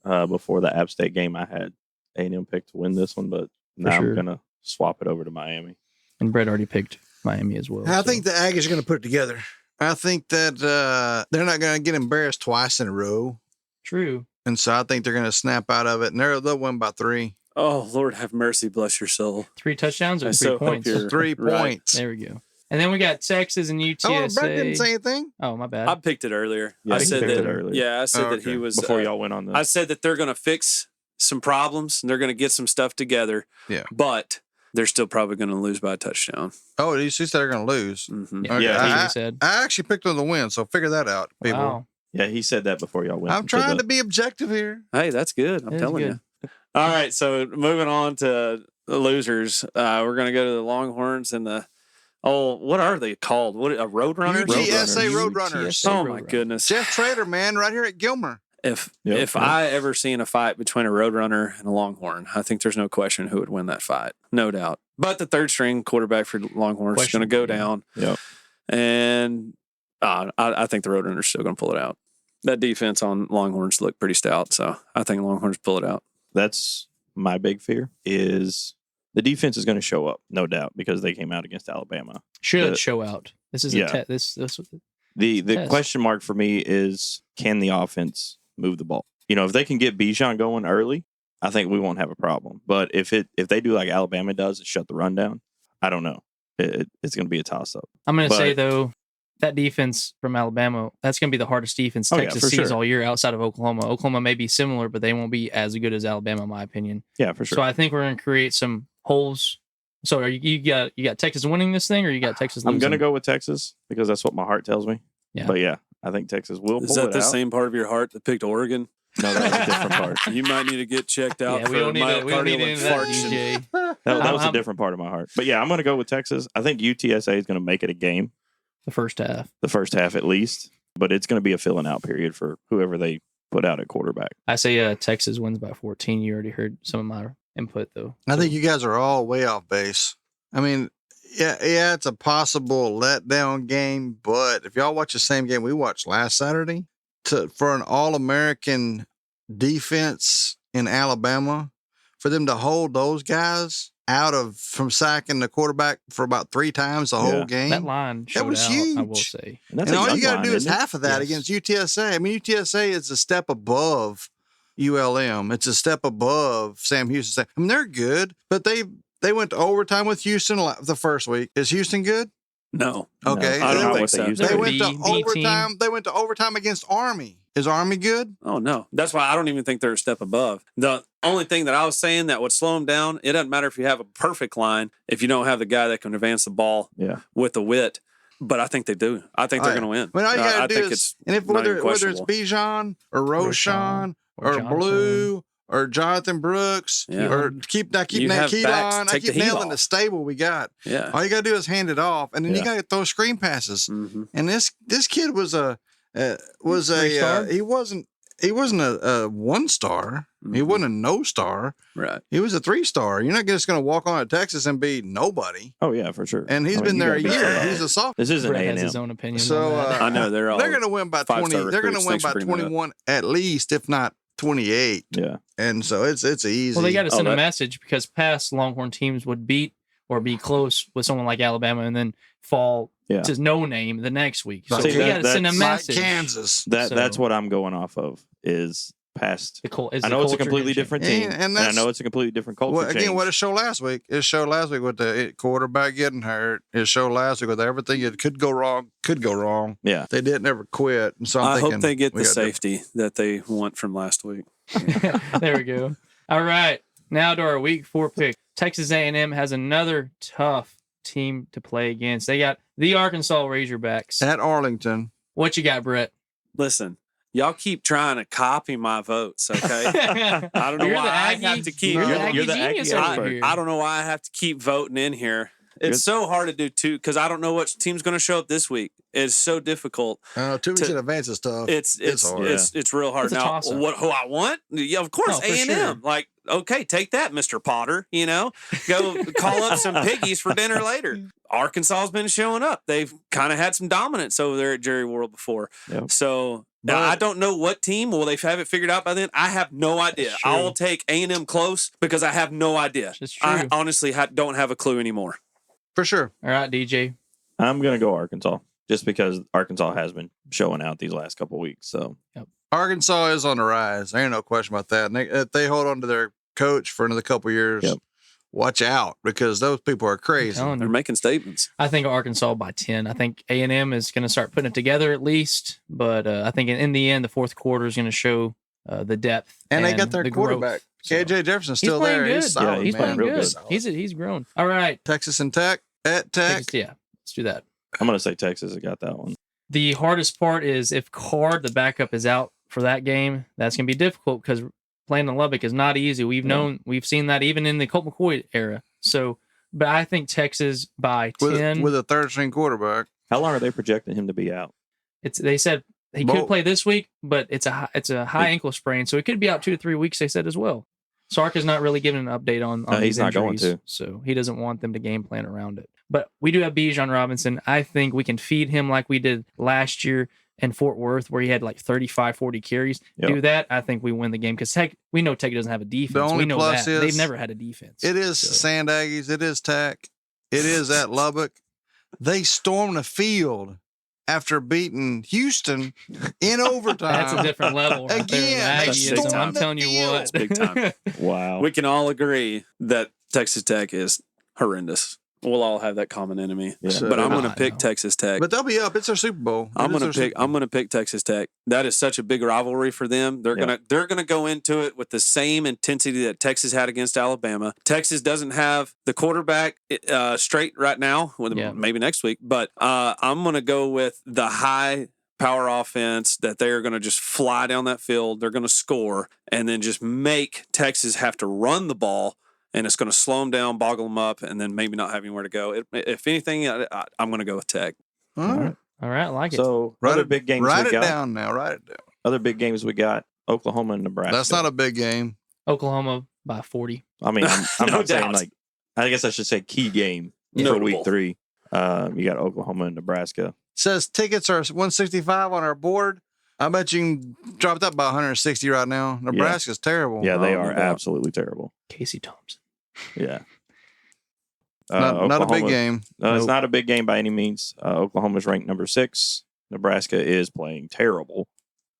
lie. Before the App State game, I had A&M picked to win this one, but now sure. I'm gonna swap it over to Miami. And Brett already picked Miami as well. I think the Aggies are going to put it together. I think that they're not going to get embarrassed twice in a row. True. And so I think they're going to snap out of it, and they'll win by 3. Oh, Lord have mercy, bless your soul. 3 touchdowns or I 3 so hope points? you're 3 right. points. There we go. And then we got Texas and UTSA. Oh, Brett didn't say anything. Oh, my bad. I picked it earlier. Yeah, I he said picked that it earlier. Yeah, I said that he Okay. was Before y'all went on the. I said that they're going to fix some problems and they're going to get some stuff together. Yeah. But they're still probably going to lose by a touchdown. Oh, you said they're going to lose. Mm-hmm. Yeah, Okay. Yeah, that's what I, he said. I actually picked them to win, so figure that out, people. Wow. Yeah, he said that before y'all went. I'm trying to be objective here. Hey, that's good. I'm That is telling good. you. All right, so moving on to the losers, we're going to go to the Longhorns and the what are they called? What a Roadrunners? UTSA Roadrunners. Oh my goodness! Jeff Trader, man, right here at Gilmer. If I ever seen a fight between a Roadrunner and a Longhorn, I think there's no question who would win that fight, no doubt. But the third string quarterback for Longhorns is going to go down. Yep. And I think the Roadrunners are still going to pull it out. That defense on Longhorns looked pretty stout, so I think Longhorns pull it out. That's my big fear is the defense is going to show up, no doubt, because they came out against Alabama. Should The- show out. This is Yeah. this The Test. question mark for me is, can the offense move the ball? If they can get Bijan going early, I think we won't have a problem. But if they do like Alabama does and shut the run down, I don't know. It's going to be a toss up. I'm going to say, But- though, that defense from Alabama, that's going to be the hardest defense Oh, yeah, Texas for sees sure. all year outside of Oklahoma. Oklahoma may be similar, but they won't be as good as Alabama, in my opinion. Yeah, for sure. So I think we're going to create some holes. So are you got Texas winning this thing, or you got Texas losing? I'm going to go with Texas because that's what my heart tells me. Yeah. But yeah, I think Texas will pull Is that it the out. same part of your heart that picked Oregon? No, that was a different part. You might need to get checked out Yeah, for we don't need to myocardial get into that, infarction. DJ. That was a I'm- different part of my heart. But yeah, I'm going to go with Texas. I think UTSA is going to make it a game, The first half. the first half at least. But it's going to be a filling out period for whoever they put out at quarterback. I say Texas wins by 14. You already heard some of my input, though. I think you guys are all way off base. I mean, yeah, it's a possible letdown game, but if y'all watch the same game we watched last Saturday, for an All-American defense in Alabama, for them to hold those guys from sacking the quarterback for about 3 times the whole Yeah. game. That line showed was out, I will huge. say. And that's And a all young you got line, to do is isn't it? half of that Yes. against UTSA. I mean, UTSA is a step above ULM. It's a step above Sam Houston. I mean, they're good, but they went to overtime with Houston the first week. Is Houston good? No. Okay. I don't They know went- what they used They to went to B team. overtime. They went to overtime against Army. Is Army good? Oh, no. That's why I don't even think they're a step above. The only thing that I was saying that would slow them down, it doesn't matter if you have a perfect line, if you don't have the guy that can advance the ball Yeah. with the wit. But I think they do. I think they're going to win. I mean, all you I got to do think is, it's and if not whether even it's questionable. Bijan or Roshan or Jonathan. Blue or Jonathan Brooks Yeah. or keep You that have key backs, line. I take keep the heat nailing the off. stable we got. Yeah. All you got to do is hand it off, and then you Yeah. got to throw screen passes. Mm-hmm. And this kid was Three-star? he wasn't a 1-star. He Mhm. wasn't a no star. Right. He was a 3-star. You're not just going to walk on at Texas and be nobody. Oh, yeah, for sure. And he's I mean, been you there a gotta be year. solid. He's a sophomore. This isn't Brett has A&M. his own opinion. So, on that. I know they're all. They're going to win by 20. five-star They're going to recruits. win Thanks by for bringing that up. 21 at least, if not 28. Yeah. And so it's easy. Well, they got to send that- a message because past Longhorn teams would beat or be close with someone like Alabama and then fall Yeah. to no name the next week. So See, we got to send a that's- like message. Kansas. That's So- what I'm going off of is past. Is I the know it's a culture completely gonna change? different team, And and I that's- know it's a completely different culture Well, again, change. what it showed last week. It showed last week with the quarterback getting hurt. It showed last week with everything. It could go wrong. Yeah. They didn't ever quit. And so I'm I thinking hope they get we the gotta do- safety that they want from last week. There we go. All right. Now to our week 4 pick. Texas A&M has another tough team to play against. They got the Arkansas Razorbacks. At Arlington. What you got, Brett? Listen, y'all keep trying to copy my votes, okay? I don't know You're why the I Aggie- have to keep. You're the You're Aggie the genius Aggie over expert. here. I don't know why I have to keep voting in here. It's so hard to do too because I don't know what team's going to show up this week. It's so difficult. 2 weeks To- in advance is tough. It's hard. it's real hard. It's a Now, toss-up. who I want? Yeah, of course, Oh, for A&M. sure. Like, okay, take that, Mr. Potter. Go call up some piggies for dinner later. Arkansas's been showing up. They've kind of had some dominance over there at Jerry World before. Yep. So But- I don't know what team. Will they have it figured out by then? I have no idea. That's true. I will take A&M close because I have no idea. It's I true. honestly don't have a clue anymore. For sure. All right, DJ. I'm going to go Arkansas just because Arkansas has been showing out these last couple of weeks. So Arkansas is on the rise. There ain't no question about that. And if they hold on to their coach for another couple of years, watch out because those people are crazy. They're making statements. I think Arkansas by 10. I think A&M is going to start putting it together at least. But I think in the end, the fourth quarter is going to show the depth. And they got their the quarterback. growth. KJ Jefferson's still playing there. Good. He's solid, he's man. playing good. Solid. He's grown. All right. Texas and Tech at Tech. Let's do that. I'm going to say Texas has got that one. The hardest part is if Card, the backup, is out for that game, that's going to be difficult because playing in Lubbock is not easy. We've seen that even in the Colt McCoy era. So, but I think Texas by 10 with a third-string quarterback. How long are they projecting him to be out? They said he could play this week, but it's a high ankle sprain, so it could be out 2 to 3 weeks. They said as well. Sark is not really giving an update on he's not injuries, going to. So he doesn't want them to game plan around it. But we do have Bijan Robinson. I think we can feed him like we did last year in Fort Worth, where he had like 35, 40 carries. Do that, I think we win the game because we know Tech doesn't have a defense. The only we know plus that. is They've never had a defense. It is Sand Aggies. It is Tech. It is at Lubbock. They stormed the field after beating Houston in overtime. That's a different level. Right Again, there. stormed I'm the telling you field. what. That's big time. Wow. We can all agree that Texas Tech is horrendous. We'll all have that common enemy. Yeah. But I'm going to I pick know. Texas Tech. But they'll be up. It's their Super Bowl. I'm going to pick Texas Tech. That is such a big rivalry for them. They're going to go into it with the same intensity that Texas had against Alabama. Texas doesn't have the quarterback straight right now, maybe next week, but I'm going to go with the high power offense that they are going to just fly down that field. They're going to score and then just make Texas have to run the ball. And it's going to slow them down, boggle them up, and then maybe not have anywhere to go. If anything, I'm going to go with Tech. All right. All right, I like it. So other big games Write we it got. down now. Write it down. Other big games we got. Oklahoma and Nebraska. That's not a big game. Oklahoma by 40. I mean, I'm No not saying doubt. like. I guess I should say key game for Notable. week 3. You got Oklahoma and Nebraska. Says tickets are 165 on our board. I bet you can drop that by 160 right now. Nebraska's terrible. Yeah, they Oh, no are doubt. absolutely terrible. Casey Thompson. Yeah. Not a big Oklahoma- game. No, it's not a big game by any means. Oklahoma's ranked number 6. Nebraska is playing terrible.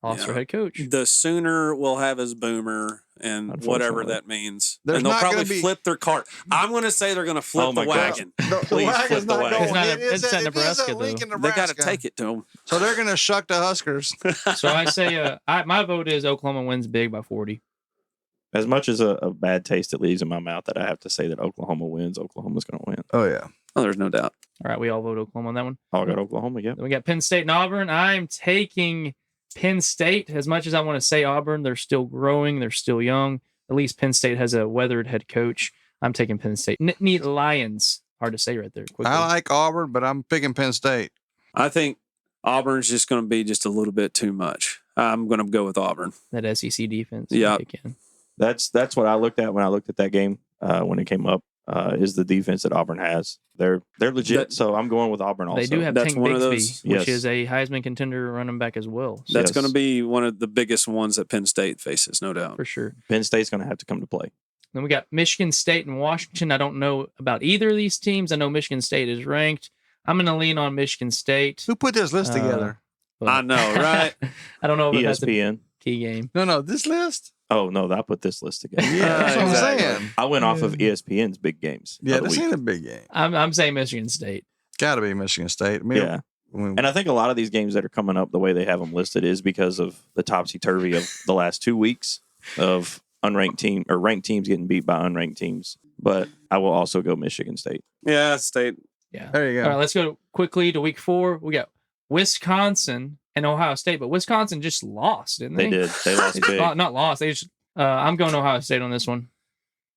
Lost their Yeah. head coach. The Sooner will have his boomer and whatever Unfortunately. that means. There's And they'll not probably gonna be- flip their cart. I'm going to say they're going to flip Oh my the God. wagon. The Please wagon's flip the not wagon. going. It's not It is it's at it is Nebraska, Lincoln, They Nebraska. got to take it to them. So they're going to shuck the Huskers. So I say my vote is Oklahoma wins big by 40. As much as a bad taste it leaves in my mouth that I have to say that Oklahoma wins, Oklahoma's going to win. Oh, yeah. Oh, there's no doubt. All right, we all vote Oklahoma on that one. I got Oklahoma, yeah. Then we got Penn State and Auburn. I'm taking Penn State. As much as I want to say Auburn, they're still growing. They're still young. At least Penn State has a weathered head coach. I'm taking Penn State. Nittany Lions. Hard to say right there. Quickly. I like Auburn, but I'm picking Penn State. I think Auburn's just going to be just a little bit too much. I'm going to go with Auburn. That SEC defense. Yeah. Kick in. That's what I looked at when I looked at that game when it came up. Is the defense that Auburn has. They're legit, so I'm going with Auburn also. They do have That's Tank one of Bigsby, those- which Yes. is a Heisman contender running back as well. So That's Yes. going to be one of the biggest ones that Penn State faces, no doubt. for sure. Penn State's going to have to come to play. Then we got Michigan State and Washington. I don't know about either of these teams. I know Michigan State is ranked. I'm going to lean on Michigan State. Who put this list together? but- I know, right? I don't know if that's a ESPN. key game. No, this list? Oh, no, I put this list together. Yeah, that's what exactly. I'm saying. I went off of ESPN's big games. Yeah, of the this week. ain't a big game. I'm saying Michigan State. Got to be Michigan State. I mean, Yeah. And I think a lot of these games that are coming up the way they have them listed is because of the topsy-turvy of the last 2 weeks of unranked team or ranked teams getting beat by unranked teams. But I will also go Michigan State. Yeah, State. Yeah. there you go. All right, let's go quickly to week 4. We got Wisconsin and Ohio State, but Wisconsin just lost, didn't they? They did. They lost big. Not lost. They just. I'm going Ohio State on this one.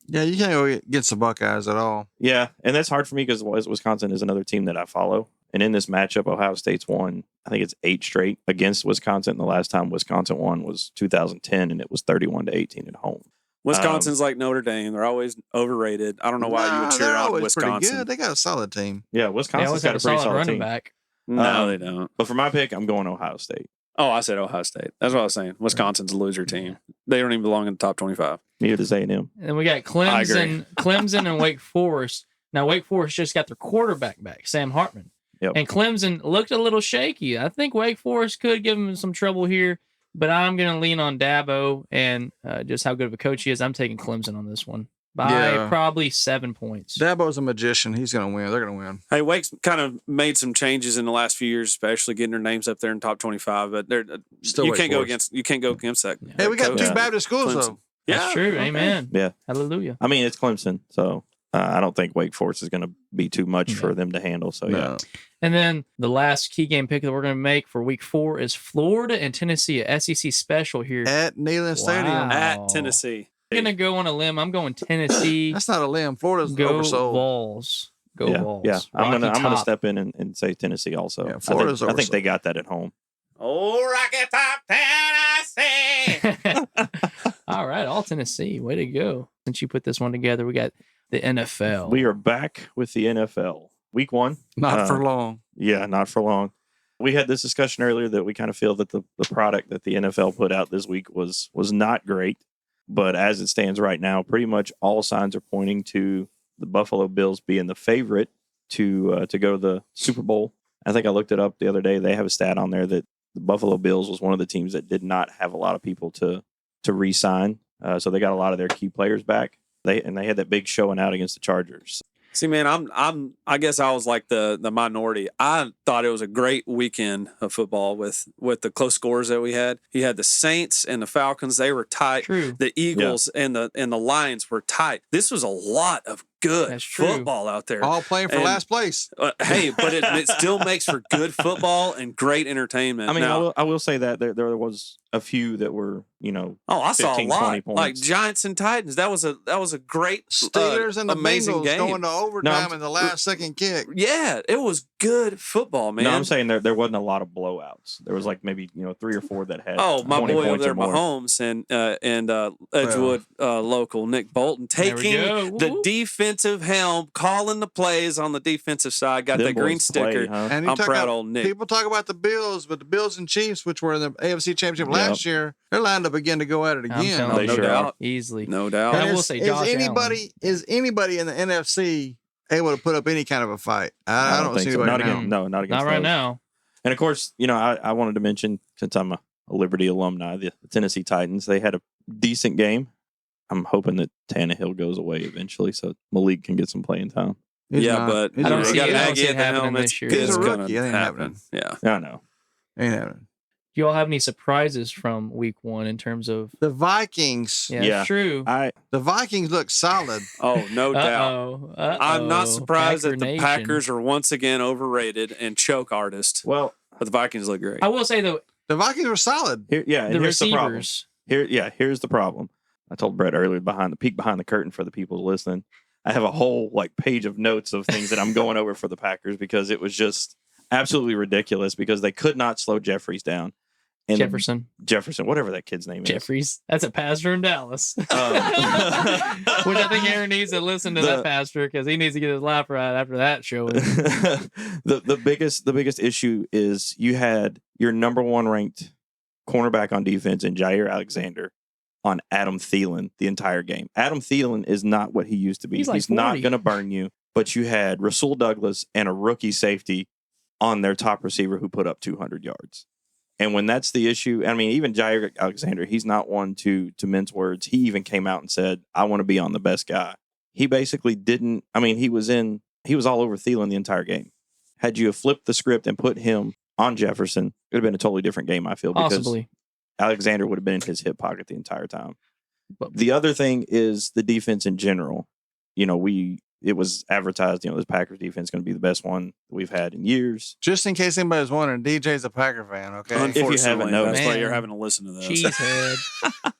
Yeah, you can't go against the Buckeyes at all. Yeah, and that's hard for me because Wisconsin is another team that I follow. And in this matchup, Ohio State's won, I think it's 8 straight against Wisconsin. The last time Wisconsin won was 2010, and it was 31-18 at home. Wisconsin's like Notre Dame. They're always overrated. I don't know why you would cheer they're on always pretty Wisconsin. good. They got a solid team. Yeah, They Wisconsin's always got have a a pretty solid solid running team. back. No, they don't. But for my pick, I'm going Ohio State. Oh, I said Ohio State. That's what I was saying. Wisconsin's a loser team. They don't even belong in the top 25. Neither does A&M. And then we got I agree. Clemson and Wake Forest. Now, Wake Forest just got their quarterback back, Sam Hartman. Yep. And Clemson looked a little shaky. I think Wake Forest could give them some trouble here, but I'm going to lean on Dabo and just how good of a coach he is. I'm taking Clemson on this one by probably 7 points. Dabo's a magician. He's going to win. They're going to win. Hey, Wake's kind of made some changes in the last few years, especially getting their names up there in top 25. But they're Still you Wake can't go Forest. against that. Hey, we got coach. two Baptist schools, Clemson. though. That's true. Amen. Yeah. Hallelujah. I mean, it's Clemson, so I don't think Wake Forest is going to be too much for them to handle. So, yeah. And then the last key game pick that we're going to make for week 4 is Florida and Tennessee, a SEC special here. At Neyland Stadium. At Tennessee. I'm going to go on a limb. I'm going Tennessee. That's not a limb. Florida's Go oversold. Vols. Go Yeah, Vols. yeah. I'm Rocky gonna Top. step in and say Tennessee also. Yeah, Florida's I think they oversold. got that at home. Oh, Rocky Top, Tennessee. All right, all Tennessee. Way to go. Since you put this one together, we got the NFL. We are back with the NFL. Week 1. Not for long. Yeah, not for long. We had this discussion earlier that we kind of feel that the product that the NFL put out this week was not great. But as it stands right now, pretty much all signs are pointing to the Buffalo Bills being the favorite to go to the Super Bowl. I think I looked it up the other day. They have a stat on there that the Buffalo Bills was one of the teams that did not have a lot of people to re-sign. So they got a lot of their key players back. They had that big showing out against the Chargers. See, man, I guess I was like the minority. I thought it was a great weekend of football with the close scores that we had. You had the Saints and the Falcons; they were tight. True. The Eagles and the Lions were tight. This was a lot of good That's true. football out there. All playing for And- last place. Hey, but it still makes for good football and great entertainment. I mean, Now, I will say that there was a few that were, I saw a 15, lot 20 points. like Giants and Titans. That was a great Steelers and the amazing Bengals game. going to overtime in the last second kick. Yeah, it was good football, man. No, I'm saying there wasn't a lot of blowouts. There was like maybe 3 or 4 that had. Oh, my 20 boy over points there, or more. Mahomes and Edgewood local Nick Bolton There we taking go. the Woo-hoo. defensive helm, calling the plays on the defensive side. Got Them that green boys play, sticker. huh? And you I'm talk proud about- of old Nick. People talk about the Bills, but the Bills and Chiefs, which were in the AFC Championship last year, they're lined up again to go at it I'm again. telling They you, no sure doubt. easily. No doubt. And I will is, say is Josh anybody in the NFC able to put up any kind of a fight? I don't see think so. anybody Not now. again. No, not against Not right those. now. And of course, I wanted to mention, since I'm a Liberty alumni, the Tennessee Titans, they had a decent game. I'm hoping that Tannehill goes away eventually so Malik can get some playing time. He's yeah, not. but He's I a don't you see got it. I don't Nagy see it at the happening helm. this It's, year. He's a it's rookie. gonna It ain't happen. happening. Yeah. I know. Ain't happening. Do you all have any surprises from week 1 in terms of? The Vikings. Yeah, Yeah. true. The Vikings look solid. Oh, no doubt. Uh-oh. I'm not surprised Packer that the Nation. Packers are once again overrated and choke artists. Well, But the Vikings look great. I will say though, The Vikings were solid. and the here's the problem. receivers. Here's the problem. I told Brett earlier behind the curtain for the people listening. I have a whole page of notes of things that I'm going over for the Packers because it was just absolutely ridiculous because they could not slow Jeffries down. And Jefferson, whatever that kid's name is. Jeffries. That's a pastor in Dallas. Which Um, I think Aaron needs to listen to that pastor because he needs to get his laugh right after that show. the biggest issue is you had your number 1 ranked cornerback on defense in Jair Alexander on Adam Thielen the entire game. Adam Thielen is not what he used to be. He's like He's not 40. going to burn you. But you had Rasul Douglas and a rookie safety on their top receiver who put up 200 yards. And when that's the issue, I mean, even Jair Alexander, he's not one to mince words. He even came out and said, I want to be on the best guy. He basically didn't, I mean, he was all over Thielen the entire game. Had you have flipped the script and put him on Jefferson, it would have been a totally different game, I feel, because Possibly. Alexander would have been in his hip pocket the entire time. But- The other thing is the defense in general. It was advertised, this Packers defense is going to be the best one we've had in years. Just in case anybody's wondering, DJ's a Packer fan, okay? Unfortunately, haven't noticed. that's why Man. you're having to listen to this. Cheesehead.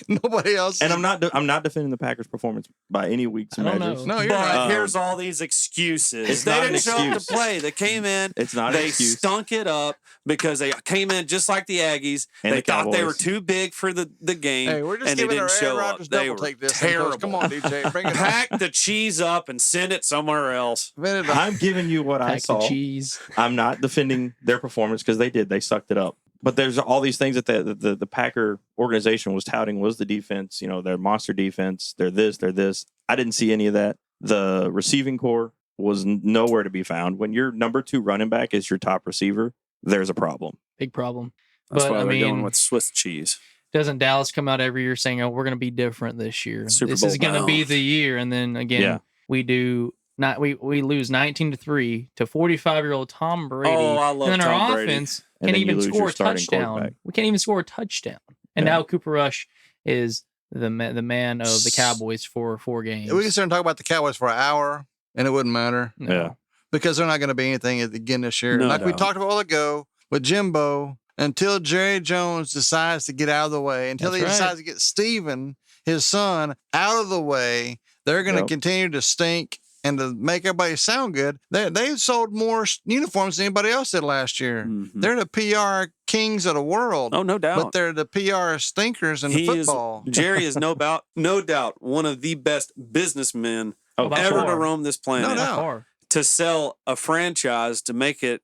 Nobody else. And I'm not defending the Packers' performance by any weeks I don't measures. know. No, you're But not. here's all these excuses. It's They not an didn't show up excuse. to play. They came in. It's not an They excuse. stunk it up because they came in just like the Aggies. And they the thought they were Cowboys. too big for the game. Hey, we're just and they giving our didn't Aaron show Rodgers up. They double were take this. terrible. Come on, DJ, bring it on. Pack the cheese up and send it somewhere else. I'm giving you what I Pack the saw. cheese. I'm not defending their performance because they did. They sucked it up. But there's all these things that the Packer organization was touting was the defense, their monster defense. They're this, they're this. I didn't see any of that. The receiving core was nowhere to be found. When your number 2 running back is your top receiver, there's a problem. Big problem. That's But why I they're going mean, with Swiss cheese. doesn't Dallas come out every year saying, "Oh, we're going to be different this year. Super This Bowl is going to be bound. the year." And then again, Yeah. we lose 19-3 to 45-year-old Tom Brady. Oh, I love and then Tom our Brady. offense And can't then you even lose score your a starting touchdown. quarterback. We can't even score a touchdown. And Yeah. now Cooper Rush is the man of the Cowboys for 4 games. We can sit and talk about the Cowboys for an hour, and it wouldn't matter No. Yeah. because they're not going to be anything again this year. No Like we doubt. talked about a while ago with Jimbo, until Jerry Jones decides to get out of the way, until That's he right. decides to get Steven, his son, out of the way, they're going to Yep. continue to stink and to make everybody sound good. They sold more uniforms than anybody else did last year. Mhm. They're the PR kings of the world. Oh, no doubt. But they're the PR stinkers in the football. Jerry is no doubt one of the best businessmen Oh, by ever to far. roam this planet. No By doubt. far. To sell a franchise to make it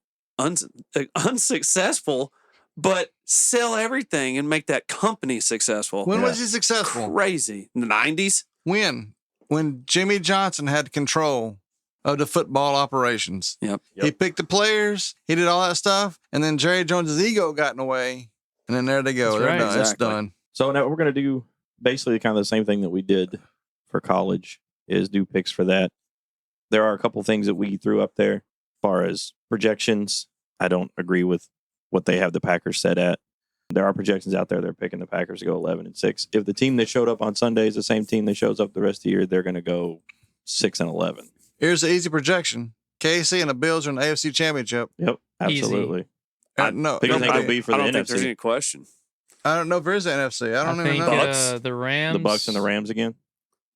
unsuccessful, but sell everything and make that company successful. When Yeah. was he successful? Crazy. In the 90s? When Jimmy Johnson had control of the football operations. Yep. He picked the players, he did all that stuff, and then Jerry Jones's ego got in the way, and then there they go. That's They're right. done. Exactly. It's done. So now we're going to do basically kind of the same thing that we did for college is do picks for that. There are a couple things that we threw up there as far as projections. I don't agree with what they have the Packers set at. There are projections out there. They're picking the Packers to go 11-6. If the team that showed up on Sunday is the same team that shows up the rest of the year, they're going to go 6-11. Here's the easy projection. KC and the Bills are in the AFC Championship. Yep, Easy. absolutely. No, Who do you think nobody- it'll be for I the don't think there's NFC? any question. I don't know if there is an NFC. I don't I even think know. Bucks. the Rams. The Bucks and the Rams again.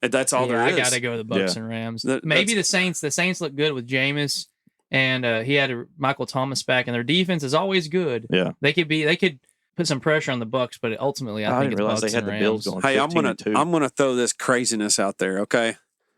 That's all there I is. got to go with the Bucks Yeah. and Rams. That- Maybe that's- the Saints. The Saints look good with Jameis, and he had Michael Thomas back, and their defense is always good. Yeah. They could put some pressure on the Bucks, but ultimately, I I think didn't it's realize Bucks they had and the Bills Rams. going. Hey, I'm 15-2. gonna throw this craziness out there, okay?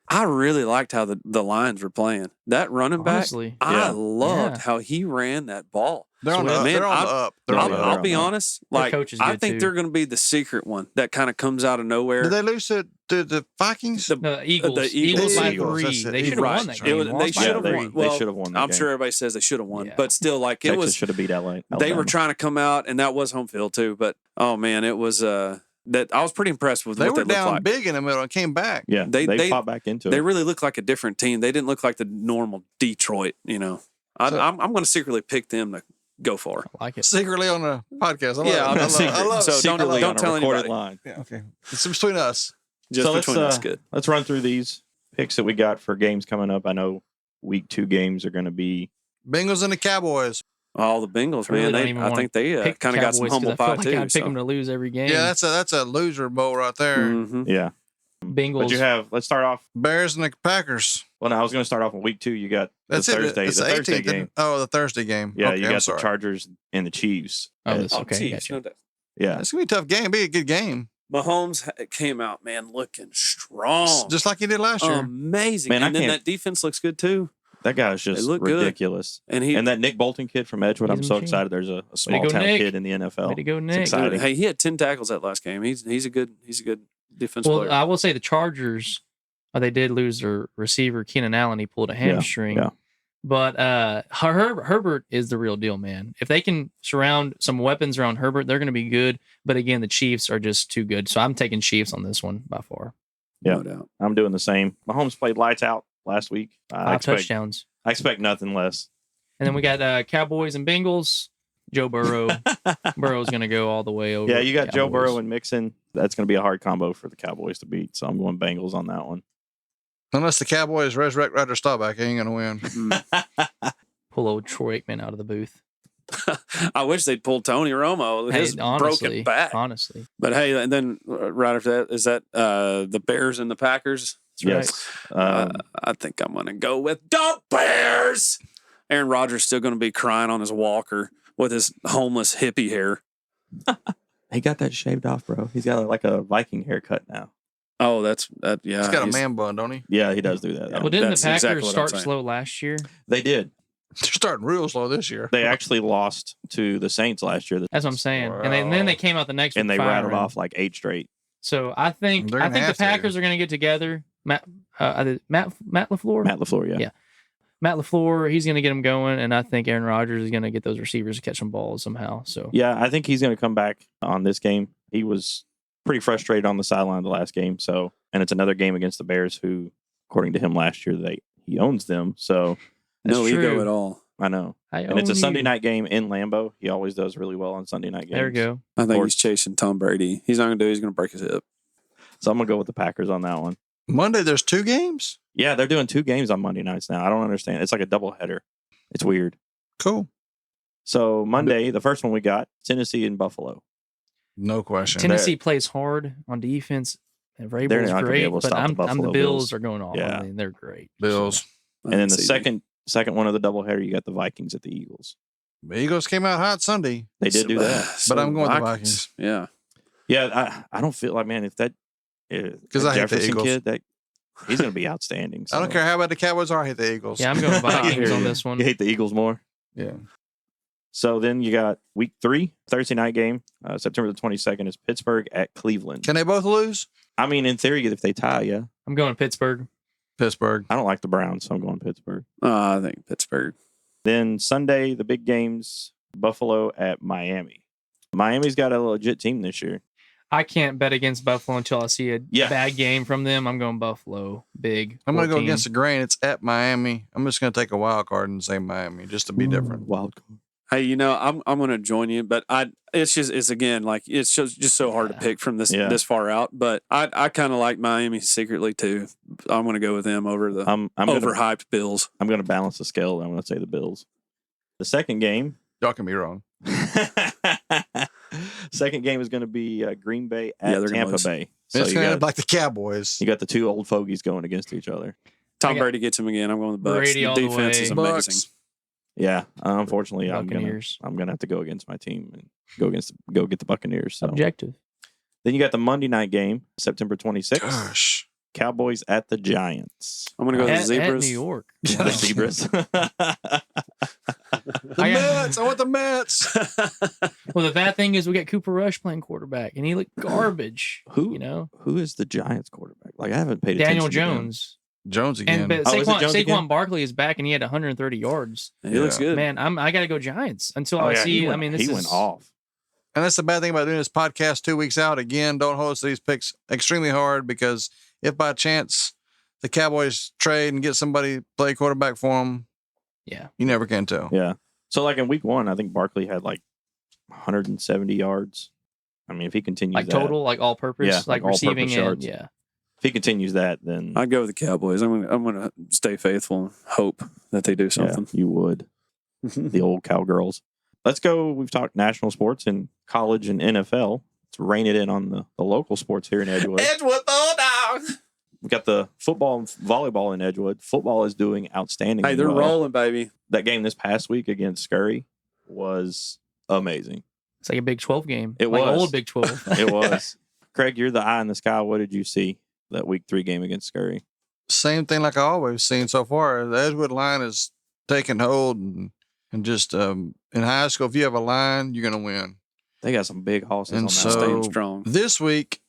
I really liked how the Lions were playing. That running back, Honestly, I Yeah. loved Yeah. how he ran that ball. They're on the up. Man, They're on the up. They're on the I'll up. be honest. Their Like, coach is I good, think too. they're going to be the secret one that kind of comes out of nowhere. Did they lose to the Vikings? The- No, the Eagles. the Eagles by Eagles, 3. that's it. They should have Right. won that It game. was- they Lost by should have three. won. Well, they should have won. That I'm game. sure everybody says they should have won, Yeah. but still, like it Texas was. should have beat LA. They were Alabama. trying to come out, and that was home field too. But oh man, it was that I was pretty impressed with They what were they looked down like. big in the middle and came back. Yeah, They- they fought back into it. They really looked like a different team. They didn't look like the normal Detroit. I'm going to secretly pick them to go for. I like it. Secretly on the podcast. I love Yeah, it. I'm I love secret. it. I love it. So secretly don't on a tell recorded anybody. line. Yeah, okay. It's between us. Just So between us, good. Let's run through these picks that we got for games coming up. I know week 2 games are going to be. Bengals and the Cowboys. All the Bengals, I really man. don't even I wanna think they Pick kind of got some Cowboys 'cause humble I feel pie like too. I'd pick them to lose every game. Yeah, that's a loser bowl right there. Mhm. Yeah, Bengals. let's start off. Bears and the Packers. Well, no, I was going to start off in week 2. You got That's the it. Thursday, It's the Thursday 18th, game. Oh, the Thursday game. Yeah, okay, you I'm got the sorry. Chargers and the Chiefs. Oh, this- Oh, okay, geez, gotcha. no doubt. Yeah, It's gonna be a tough game. Be a good game, Mahomes came out, man, looking strong, just like he did last year. amazing. Man, I and then can't- that defense looks good too. that guy's just look good. ridiculous. And he, And that Nick Bolton kid from Edgewood, He's I'm a so machine. excited. There's a small go, town Nick. kid in the NFL. Way to go, Nick. exciting. hey, he had 10 tackles that last game. He's a good defensive Well, player. I will say the Chargers, they did lose their receiver, Keenan Allen. He pulled a hamstring. yeah. But Herbert is the real deal, man. If they can surround some weapons around Herbert, they're going to be good. But again, the Chiefs are just too good. So I'm taking Chiefs on this one by far. Yeah. No doubt. I'm doing the same. Mahomes played lights out last week. I 5 expect, touchdowns. I expect nothing less. And then we got Cowboys and Bengals. Joe Burrow. Burrow's going to go all the way over. Yeah, you got Joe Cowboys. Burrow and Mixon. That's going to be a hard combo for the Cowboys to beat. So I'm going Bengals on that one. Unless the Cowboys resurrect Roger Staubach, he ain't gonna win. Pull old Troy Aikman out of the booth. I wish they'd pull Tony Romo, Hey, his broken back. Honestly. But hey, and then right after that, is that the Bears and the Packers? Yes. I think I'm going to go with the Bears. Aaron Rodgers still going to be crying on his walker with his homeless hippie hair. He got that shaved off, bro. He's got like a Viking haircut now. Oh, that's that. Yeah, He's got a man bun, don't he? Yeah, he does do that. Well, didn't the That's Packers exactly what I'm start saying. slow last year? They did. They're starting real slow this year. They actually lost to the Saints last year. That's what I'm saying. And then they came out the next And week they rattled firing. off like 8 straight. So I think They're the gonna have to. Packers are going to get together. Matt LaFleur. Matt LaFleur, yeah. Yeah. Matt LaFleur, he's going to get them going, and I think Aaron Rodgers is going to get those receivers to catch some balls somehow. So Yeah, I think he's going to come back on this game. He was pretty frustrated on the sideline the last game. So, and it's another game against the Bears, who, according to him last year, he owns them. So No That's ego true. at all. I know. And it's a Sunday night game in Lambeau. He always does really well on Sunday night games. There we go. I think Or- he's chasing Tom Brady. He's not going to do it. He's going to break his hip. So I'm going to go with the Packers on that one. Monday, there's 2 games? Yeah, they're doing 2 games on Monday nights now. I don't understand. It's like a doubleheader. It's weird. Cool. So Monday, the first one we got, Tennessee and Buffalo. No question. Tennessee plays hard on defense. And They're Vrabel's not gonna be great, able to but stop the I'm the Buffalo Bills Bills. are going off. Yeah. I mean, they're great. Bills. And then the second one of the doubleheader, you got the Vikings at the Eagles. The Eagles came out hot Sunday. They did do that. But I'm going with the Vikings. Yeah. Yeah, I don't feel like, man, if that Because I hate the Jefferson Eagles. kid, that he's going to be outstanding. I don't so. care how bad the Cowboys are. I hate the Eagles. Yeah, I'm going I hear Vikings you. on this one. You hate the Eagles more? Yeah. So then you got week 3, Thursday night game, September the 22nd is Pittsburgh at Cleveland. Can they both lose? I mean, in theory, if they tie, yeah. I'm going Pittsburgh. Pittsburgh. I don't like the Browns, so I'm going Pittsburgh. I think Pittsburgh. Then Sunday, the big games, Buffalo at Miami. Miami's got a legit team this year. I can't bet against Buffalo until I see a Yeah. bad game from them. I'm going Buffalo. Big. I'm going to go 14. against the grain. It's at Miami. I'm just going to take a wild card and say Miami just to be different. Wild card. Hey, I'm going to join you, but it's again like it's just so hard to pick from this far out. But I kind of like Miami secretly too. I'm going to go with them over the I'm overhyped Bills. I'm going to balance the scale. I'm going to say the Bills. The second game. Y'all can be wrong. Second game is going to be Green Bay at they're gonna Tampa lose. Bay. So So it's you going to got, be like the Cowboys. you got the 2 old fogies going against each other. Tom I got Brady gets him again. I'm going with the Bucs. Brady The all the defense way. is Bucks. amazing. Yeah, unfortunately, I'm Buccaneers. gonna have to go against my team and go get the Buccaneers. So. Objective. Then you got the Monday night game, September 26th. Gosh. Cowboys at the Giants. I'm going to go with the At Zebras. New York. The Zebras. The Mets. I want the Mets. Well, the bad thing is we got Cooper Rush playing quarterback, and he looked garbage. Who? You know, Who is the Giants quarterback? Like I haven't paid Daniel attention. to them. Jones. Jones again. And but Oh, is it Saquon, Jones again? Saquon Barkley is back, and he had 130 yards. He looks good. Man, I got to go Giants until Oh, I yeah, see. he went, I mean, this he is went off. And that's the bad thing about doing this podcast 2 weeks out. Again, don't hold us to these picks extremely hard because if by chance the Cowboys trade and get somebody to play quarterback for them, Yeah, you never can tell. Yeah. So like in week 1, I think Barkley had like 170 yards. I mean, if he continues like that, total, like all purpose, Yeah, like like all-purpose receiving and yards. yeah. if he continues that, then I'd go with the Cowboys. I'm gonna stay faithful and hope that they do something. yeah, you would. The old cowgirls. Let's go. We've talked national sports and college and NFL. Let's rein it in on the local sports here in Edgewood. Edgewood Bulldogs. We got the football and volleyball in Edgewood. Football is doing outstanding. Hey, they're rolling, baby. That game this past week against Scurry was amazing. It's like a Big 12 game. It like was. old Big 12. It was. Craig, you're the eye in the sky. What did you see that week 3 game against Scurry? Same thing like I always seen so far. The Edgewood line is taking hold and just in high school, if you have a line, you're gonna win. They got some big hosses And on that so- Staying stage. strong. This week,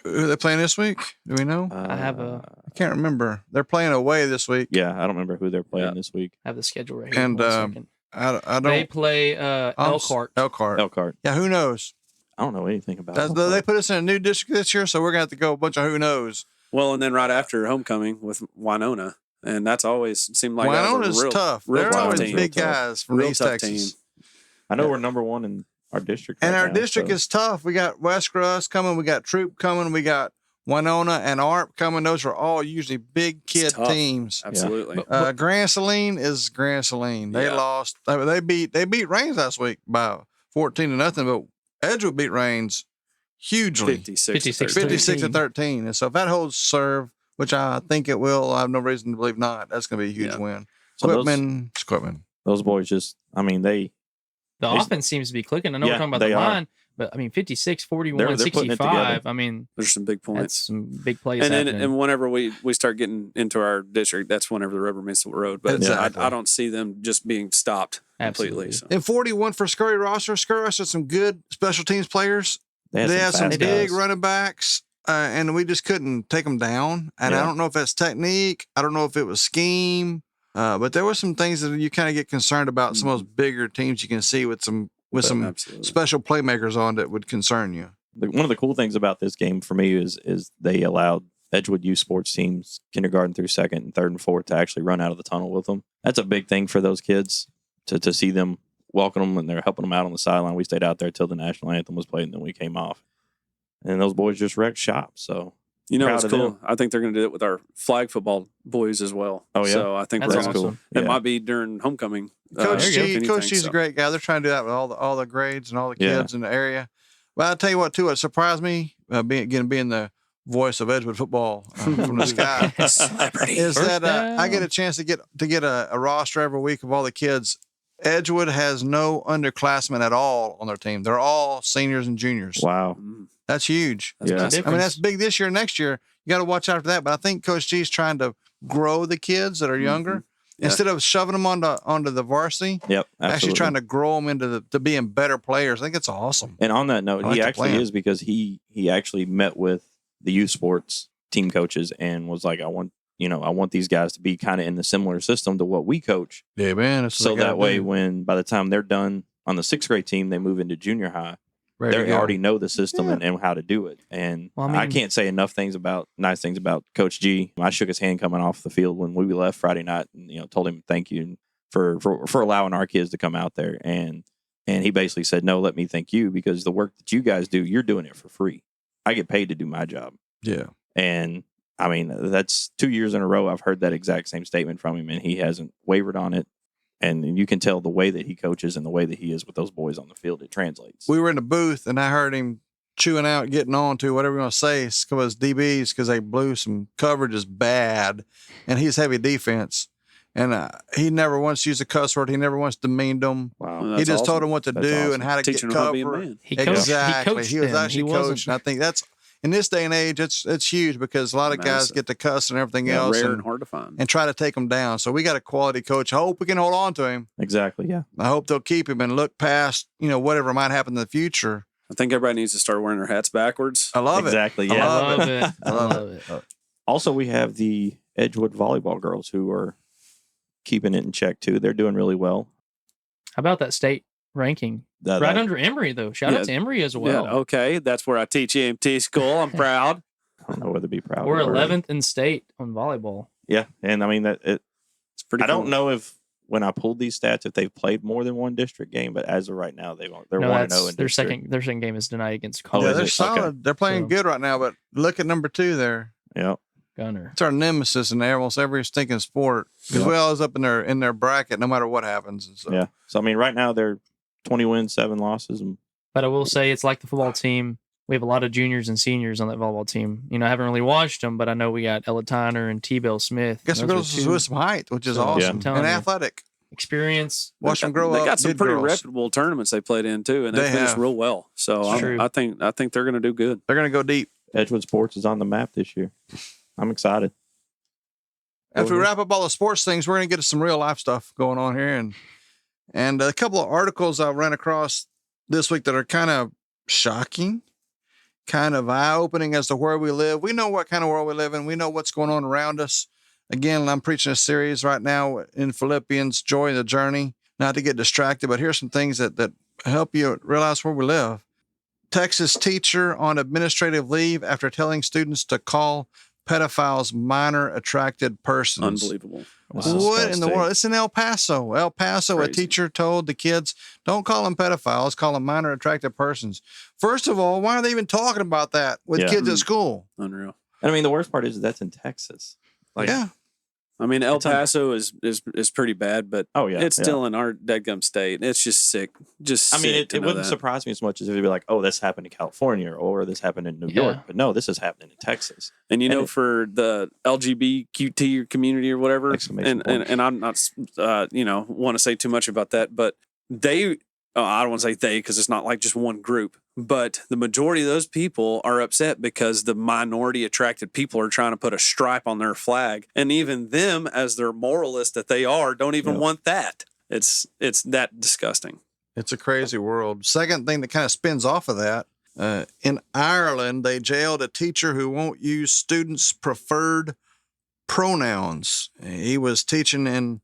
who are they playing this week? Do we know? I have a- I can't remember. They're playing away this week. Yeah, I don't remember who they're playing Yeah. this week. I have the schedule right here. And, One second. I They don't. play Elkhart. Elkhart. Elkhart. Yeah, who knows? I don't know anything about That's, Elkhart. they put us in a new district this year, so we're gonna have to go a bunch of who knows. Well, and then right after homecoming with Winona, and that's always seemed like that was Winona's a real tough. real They're tough always team. big Real tough. guys from Real East tough Texas. team. I know we're number 1 in our district. And right our now, district so- is tough. We got West Russ coming. We got Troop coming. We got Winona and ARP coming. Those are all usually big kid tough. teams. Absolutely. But- Grand Saline is Grand Saline. They Yeah. lost. They beat Rains last week by 14-0. But Edgewood beat Rains hugely, 56. 56. 56-13. And so if that holds serve, which I think it will, I have no reason to believe not. That's going to be a huge Yeah. win. So those- Quitman. Those boys just, I mean, The They- offense seems to be clicking. I know Yeah, we're talking about they the are. line, but I mean, 56, 41, They're putting it 65. together. I mean, There's some big that's points. some big plays And then, happening. and whenever we start getting into our district, that's whenever the rubber meets the road. But Exactly. I don't see them just being stopped completely. Absolutely. So. And 41 for Scurry roster. Scurry roster has some good special teams players. they had They have some fast big guys. running backs. and we just couldn't take them down. And I don't know if that's technique. I don't know if it was scheme. But there were some things that you kind of get concerned about. Some of those bigger teams you can see with some Absolutely. special playmakers on that would concern you. One of the cool things about this game for me is they allowed Edgewood youth sports teams, kindergarten through second and third and fourth, to actually run out of the tunnel with them. That's a big thing for those kids to see them, welcome them, and they're helping them out on the sideline. We stayed out there till the national anthem was played, and then we came off. And those boys just wrecked shop. So it's cool. I think they're going to do it with our flag football boys as well. Oh yeah, so I think that's we're awesome. It might be during homecoming. Coach G's a great guy. They're trying to do that with all the grades and all the kids in the area. But I'll tell you what, too, it surprised me being the voice of Edgewood football from the sky. Celebrity. Is that I get a chance to get a roster every week of all the kids. Edgewood has no underclassmen at all on their team. They're all seniors and juniors. Wow. That's huge. That's I mean, that's big this year. Next year, you got to watch out for that. But I think Coach G's trying to grow the kids that are younger. Instead of shoving them onto the varsity, Yep, absolutely. actually trying to grow them into to being better players. I think it's awesome. And on that note, he actually is, because he actually met with the youth sports team coaches and was like, I want these guys to be kind of in the similar system to what we coach. Yeah, man. So that way, by the time they're done on the 6th grade team, they move into junior high. They already know the system and how to do it. And I can't say enough nice things about Coach G. I shook his hand coming off the field when we left Friday night, and told him thank you for allowing our kids to come out there. And he basically said, no, let me thank you, because the work that you guys do, you're doing it for free. I get paid to do my job. Yeah. And I mean, that's 2 years in a row I've heard that exact same statement from him, and he hasn't wavered on it. And you can tell the way that he coaches and the way that he is with those boys on the field, it translates. We were in the booth, and I heard him chewing out, getting on to whatever you want to say, because DBs, because they blew some coverages bad, and he's heavy defense. And he never once used a cuss word. He never once demeaned them. Wow. Well, he just told them what to That's do awesome. and how to Teaching get them how to be a covered. man. He coached, Exactly. He was them. actually He wasn't- coached. And I think that's, in this day and age, it's huge, because a lot of guys get to cuss and everything else rare and hard to find. and try to take them down. So we got a quality coach. I hope we can hold on to him. Exactly, yeah. I hope they'll keep him and look past, whatever might happen in the future. I think everybody needs to start wearing their hats backwards. I love Exactly, it. yeah. I I love love it. it. I love it. Also, we have the Edgewood volleyball girls who are keeping it in check, too. They're doing really well. How about that state ranking? Right under Emory, though. Shout out to Emory as well. Yeah, okay. That's where I teach EMT school. I'm proud. I don't know whether to be proud. We're of it already. 11th in state on volleyball. Yeah, and I mean It's pretty I cool. don't know if when I pulled these stats if they've played more than one district game, but as of right now they're 1-0 in Their district. second game is tonight against Oh, College. Yeah, is they're it? solid. Okay. They're playing So- good right now, but look at number 2 there. Yeah, Gunner. It's our nemesis in almost every stinking sport, because Yeah. we always up in their bracket no matter what happens. And so. yeah. So I mean, right now they're 20 wins, 7 losses, and But I will say it's like the football team. We have a lot of juniors and seniors on that volleyball team. I haven't really watched them, but I know we got Ella Tyner and T-Bell Smith. Guess we Those go are two with some height, which is So, awesome. I'm telling And you. athletic. experience. Watch them grow They up. got some good pretty girls. reputable tournaments they played in too, and they They finished have. real well. So It's true. I think they're going to do good. They're going to go deep. Edgewood sports is on the map this year. I'm excited. After we wrap up all the sports things, we're going to get to some real life stuff going on here. And a couple of articles I ran across this week that are kind of shocking, kind of eye-opening as to where we live. We know what kind of world we live in. We know what's going on around us. Again, I'm preaching a series right now in Philippians, Joy in the Journey, not to get distracted, but here's some things that help you realize where we live. Texas teacher on administrative leave after telling students to call pedophiles minor attracted persons. Unbelievable. This is What Scott in the State. world? It's in El Paso. El Paso, a Crazy. teacher told the kids, don't call them pedophiles, call them minor attracted persons. First of all, why are they even talking about that with Yeah. kids at school? Unreal. And I mean, the worst part is that's in Texas. Like, Yeah. I mean, El It's under- Paso is pretty bad, but oh yeah, it's yeah. still in our deadgum state. It's just sick. Just I mean, sick to it know wouldn't that. surprise me as much as if it'd be like, oh, this happened in California or this happened in New York. But no, this is happening in Texas. And And it- for the LGBTQ community or whatever, Exclamation and point. I'm not, want to say too much about that, but they, I don't want to say they because it's not like just one group, but the majority of those people are upset because the minority attracted people are trying to put a stripe on their flag, and even them, as their moralist that they are, don't even Yep. want that. It's that disgusting. It's a crazy world. Second thing that kind of spins off of that, In Ireland, they jailed a teacher who won't use students' preferred pronouns. He was teaching in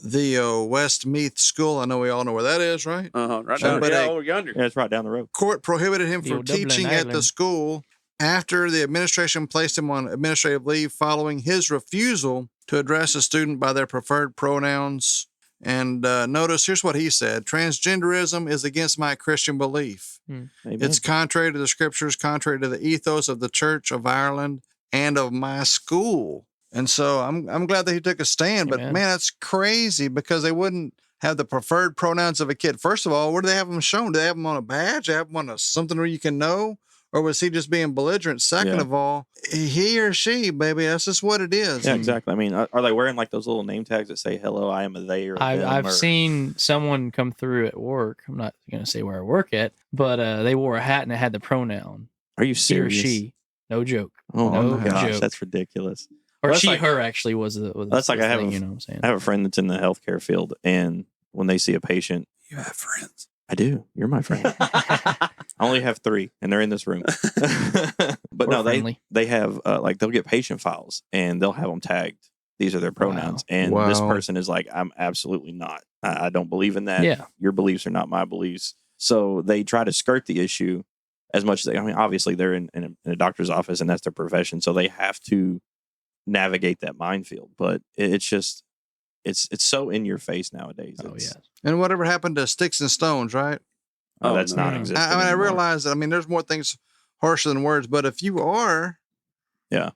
the Westmeath School. I know we all know where that is, right? Right down But over yonder. Yeah, it's right down the road. Court prohibited him The from old Dublin, teaching at the Ireland. school after the administration placed him on administrative leave following his refusal to address a student by their preferred pronouns. And notice, here's what he said: transgenderism is against my Christian belief. Amen. It's contrary to the scriptures, contrary to the ethos of the Church of Ireland and of my school. And so I'm glad that he took a stand. But Amen. man, that's crazy because they wouldn't have the preferred pronouns of a kid. First of all, where do they have them shown? Do they have them on a badge? Do they have them on something where you can know? Or was he just being belligerent? Second Yeah. of all, he or she, baby, that's just what it is. Yeah, exactly. I mean, are they wearing like those little name tags that say "Hello, I am a they" or a them, I've or- seen someone come through at work. I'm not going to say where I work at, but they wore a hat and it had the pronoun Are you he or serious? she. No joke. Oh No my gosh, joke. that's ridiculous. Or Well, that's she, like- her actually was the. That's like the I have thing, a- you know what I'm saying? I have a friend that's in the healthcare field, and when they see a patient, You have friends. I do. You're my friend. I only have 3, and they're in this room. But We're no, friendly. they have like they'll get patient files, and they'll have them tagged. These are their pronouns, and this Wow. person is like, "I'm absolutely not. I don't believe in that. Yeah. Your beliefs are not my beliefs." So they try to skirt the issue as much as they. I mean, obviously they're in a doctor's office, and that's their profession, so they have to navigate that minefield. But it's just it's so in your face nowadays. Oh, It's- yeah. And whatever happened to sticks and stones, right? Oh, that's no. non-existent. I mean, I anymore. realize that. I mean, there's more things harsher than words, but if you are, Well,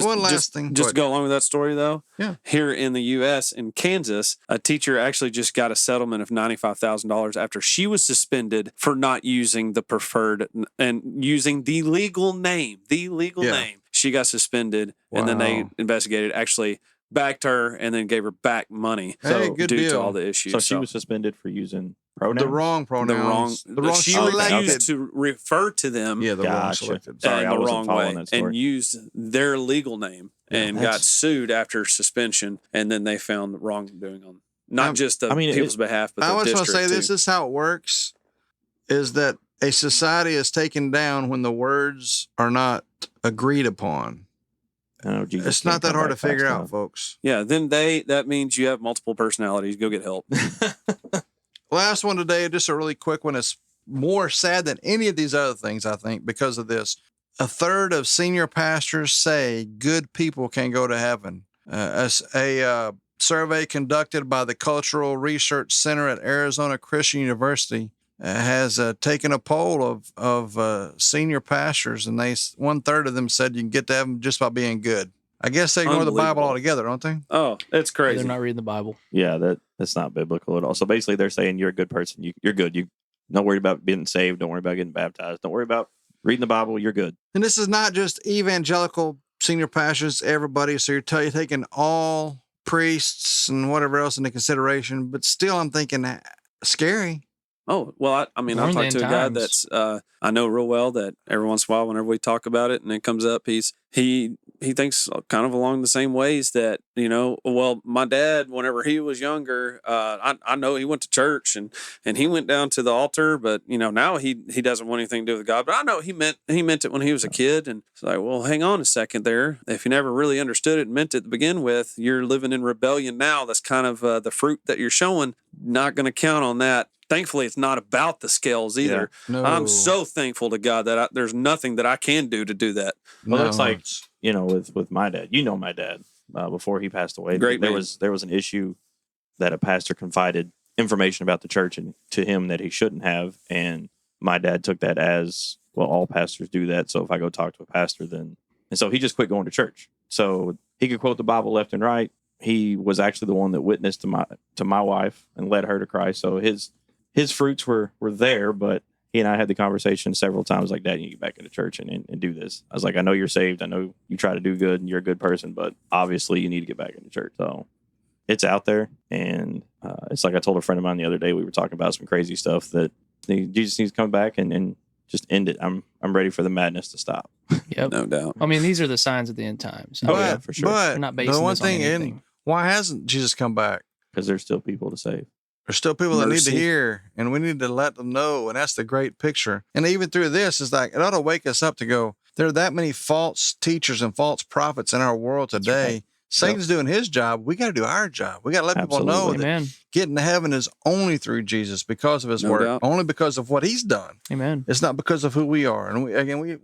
one last thing. Just to go along with that story, though. Yeah. Here in the U.S., in Kansas, a teacher actually just got a settlement of $95,000 after she was suspended for not using the preferred and using the legal name. Yeah. She got suspended, and then they Wow. investigated, actually backed her, and then gave her back money. Hey, So good due deal. to all the issues. So she was suspended for using pronouns. The wrong pronouns. the wrong. She selected. refused to refer to them. Yeah, the wrong Gotcha. selected. Sorry, I the wasn't wrong following way that story. and used their legal name and got that's- sued after suspension, and then they found the wrongdoing on not I'm- just the I mean, people's behalf, but I the was going to district say this too. is how it works: is that a society is taken down when the words are not agreed upon. I know Jesus It's can't not that come hard to back fast figure out, enough. folks. Yeah, then that means you have multiple personalities. Go get help. Last one today, just a really quick one. It's more sad than any of these other things, I think, because of this. A third of senior pastors say good people can go to heaven. A survey conducted by the Cultural Research Center at Arizona Christian University has taken a poll of senior pastors, and 1/3 of them said you can get to heaven just by being good. I guess they ignore the Bible Unbelievable. altogether, don't they? Oh, it's crazy. They're not reading the Bible. Yeah, that's not biblical at all. So basically, they're saying you're a good person. You're good. You don't worry about being saved. Don't worry about getting baptized. Don't worry about reading the Bible. You're good. And this is not just evangelical senior pastors, everybody. So you're taking all priests and whatever else into consideration. But still, I'm thinking scary. Oh, well, I mean, We're I in the talked to a end guy times. that's I know real well that every once in a while, whenever we talk about it and it comes up, he thinks kind of along the same ways that, well, my dad, whenever he was younger, I know he went to church and he went down to the altar, but now he doesn't want anything to do with God. But I know he meant it when he was a kid. And it's like, well, hang on a second there. If you never really understood it and meant it to begin with, you're living in rebellion now. That's kind of the fruit that you're showing. Not going to count on that. Thankfully, it's not about the scales either. No. I'm so thankful to God that there's nothing that I can do to do that. Well, No. that's like with my dad. My dad before he passed away. Great there man. was an issue that a pastor confided information about the church and to him that he shouldn't have, and my dad took that as, well, all pastors do that. So if I go talk to a pastor, then, and so he just quit going to church. So he could quote the Bible left and right. He was actually the one that witnessed to my wife and led her to Christ. So his fruits were there, but he and I had the conversation several times, like, Dad, you need to get back into church and do this. I was like, I know you're saved. I know you try to do good and you're a good person, but obviously you need to get back into church. So it's out there. And it's like I told a friend of mine the other day, we were talking about some crazy stuff that Jesus needs to come back and just end it. I'm ready for the madness to stop. Yep. No doubt. I mean, these are the signs of the end times. Oh, yeah, for sure. We're But not basing the one this on thing, anything. why hasn't Jesus come back? Because there's still people to save. There's still people that need to Mercy. hear, and we need to let them know. And that's the great picture. And even through this, it's like it ought to wake us up to go, there are that many false teachers and false prophets in our world today. right. Satan's doing his job. We got to do our job. We got to let people know Absolutely. that Amen. getting to heaven is only through Jesus because of his No work, doubt. only because of what he's done. Amen. It's not because of who we are. And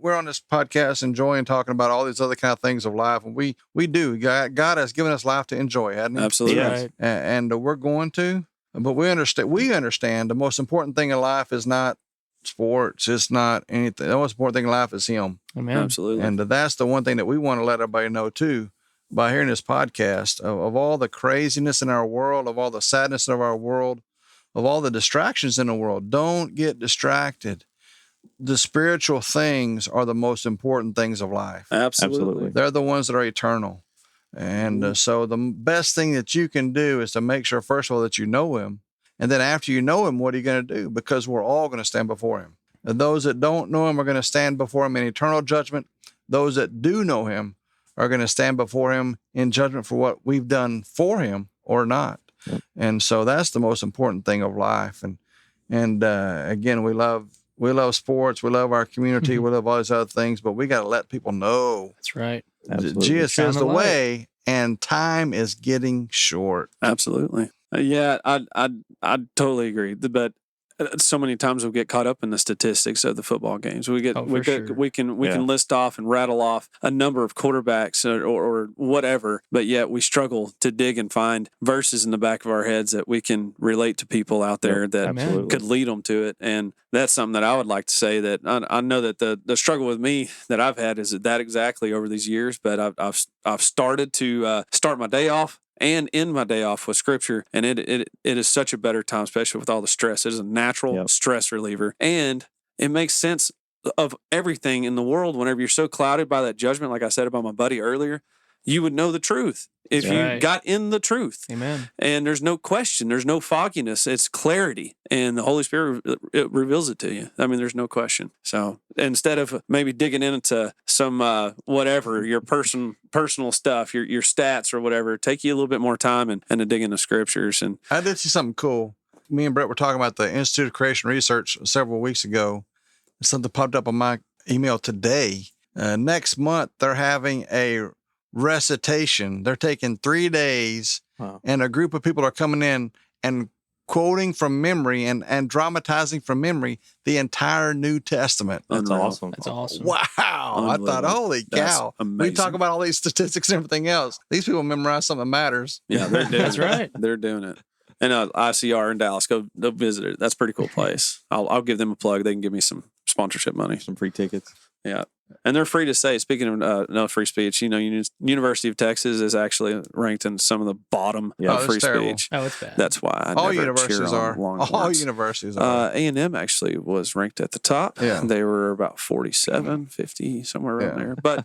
we're on this podcast enjoying talking about all these other kind of things of life. And we do. God has given us life to enjoy, hasn't he? Absolutely. Yes. Right. And we're going to. But we understand the most important thing in life is not sports. It's not anything. The most important thing in life is him. Amen. Absolutely. And that's the one thing that we want to let everybody know too, by hearing this podcast, of all the craziness in our world, of all the sadness of our world, of all the distractions in the world. Don't get distracted. The spiritual things are the most important things of life. Absolutely. They're the ones that are eternal. And so the best thing that you can do is to make sure, first of all, that you know him. And then after you know him, what are you going to do? Because we're all going to stand before him. And those that don't know him are going to stand before him in eternal judgment. Those that do know him are going to stand before him in judgment for what we've done for him or not. Yep. And so that's the most important thing of life. And again, we love sports. We love our community. We love all these other things, but we got to let people know That's right. Absolutely. Jesus Shine is the the light. way, and time is getting short. Absolutely. Yeah, I totally agree. But so many times we get caught up in the statistics of the football games. We can list off and rattle off a number of quarterbacks or whatever, but yet we struggle to dig and find verses in the back of our heads that we can relate to people out there that Absolutely. could lead them to it. And that's something that I would like to say, that I know that the struggle with me that I've had is that exactly over these years, but I've started to start my day off and end my day off with scripture. And it is such a better time, especially with all the stress. It is a natural stress reliever. And it makes sense of everything in the world whenever you're so clouded by that judgment, like I said about my buddy earlier. You would know the truth if That's you right. got in the truth. Amen. And there's no question. There's no fogginess. It's clarity. And the Holy Spirit it reveals it to you. I mean, there's no question. So instead of maybe digging into some whatever, your personal stuff, your stats or whatever, take you a little bit more time and to dig into scriptures. And I did see something cool. Me and Brett were talking about the Institute of Creation Research several weeks ago. Something popped up on my email today. Next month, they're having a recitation. They're taking 3 days, and a group of people are coming in and quoting from memory and dramatizing from memory the entire New Testament. That's Unreal. awesome. That's awesome. Wow. I thought, holy That's cow. We amazing. talk about all these statistics and everything else. These people memorize something that matters. Yeah, they're doing That's it. right. They're doing it. And ICR in Dallas, go visit it. That's a pretty cool place. I'll give them a plug. They can give me some sponsorship money. Some free tickets. Yeah. And they're free to say, speaking of no free speech, University of Texas is actually ranked in some of the bottom Yeah. of Oh, free it's terrible. speech. Oh, it's bad. That's why I All never cheer universities on are. All Longhorns. universities are. A&M actually was ranked at the top. Yeah. They were about 47, 50, somewhere around Yeah. there. But,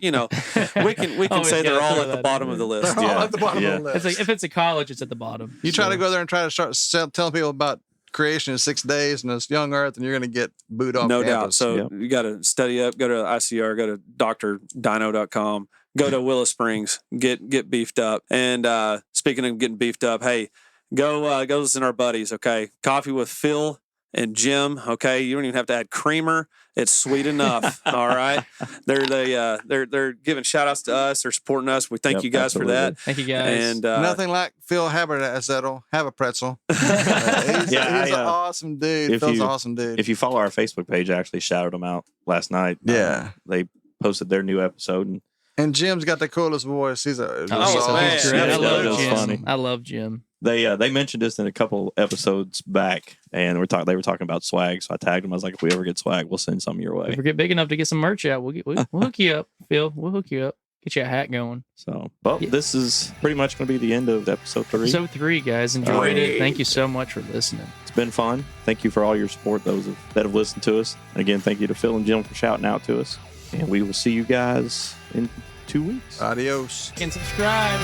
we can Always say they're gotta all throw at the that bottom in of the there. list. They're all Yeah. at the bottom Yeah. of the list. It's like if it's a college, it's at the bottom. You try to go there and try to start telling people about creation in 6 days and this young earth, and you're going to get booed off No doubt. campus. So you got to study up, go to ICR, go to drdino.com, go to Willow Springs, get beefed up. And speaking of getting beefed up, hey, go listen to our buddies, okay? Coffee with Phil and Jim, okay? You don't even have to add creamer. It's sweet enough, all right? They're giving shout outs to us. They're supporting us. We thank Yep, you guys for that. Thank you guys. And Nothing like Phil Haberzettel. Have a pretzel. He's Yeah, an awesome dude. if Phil's you- an awesome dude. If you follow our Facebook page, I actually shouted them out last night. Yeah. They posted their new episode. And And Jim's got the coolest voice. He's Oh, man. he's great. I Yeah, love that was Jim. funny. I love Jim. they mentioned us in a couple episodes back, and they were talking about swag. So I tagged them. I was like, if we ever get swag, we'll send some your If way. we get big enough to get some merch out, we'll hook you up, Phil. We'll hook you up. Get you a hat going. So, but Yeah. this is pretty much going to be the end of episode 3. Episode 3, guys. Enjoyed it. Thank you so much for listening. It's been fun. Thank you for all your support, those that have listened to us. And again, thank you to Phil and Jim for shouting out to us. And we will see you guys in 2 weeks. Adios. And subscribe.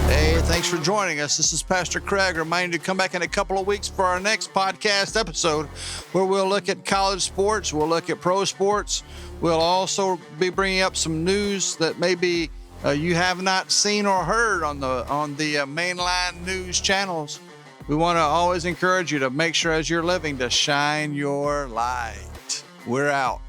Hey, thanks Thanks for joining us. This is Pastor Craig reminding you to come back in a couple of weeks for our next podcast episode where we'll look at college sports, we'll look at pro sports. We'll also be bringing up some news that maybe you have not seen or heard on the mainline news channels. We want to always encourage you to make sure as you're living to shine your light. We're out.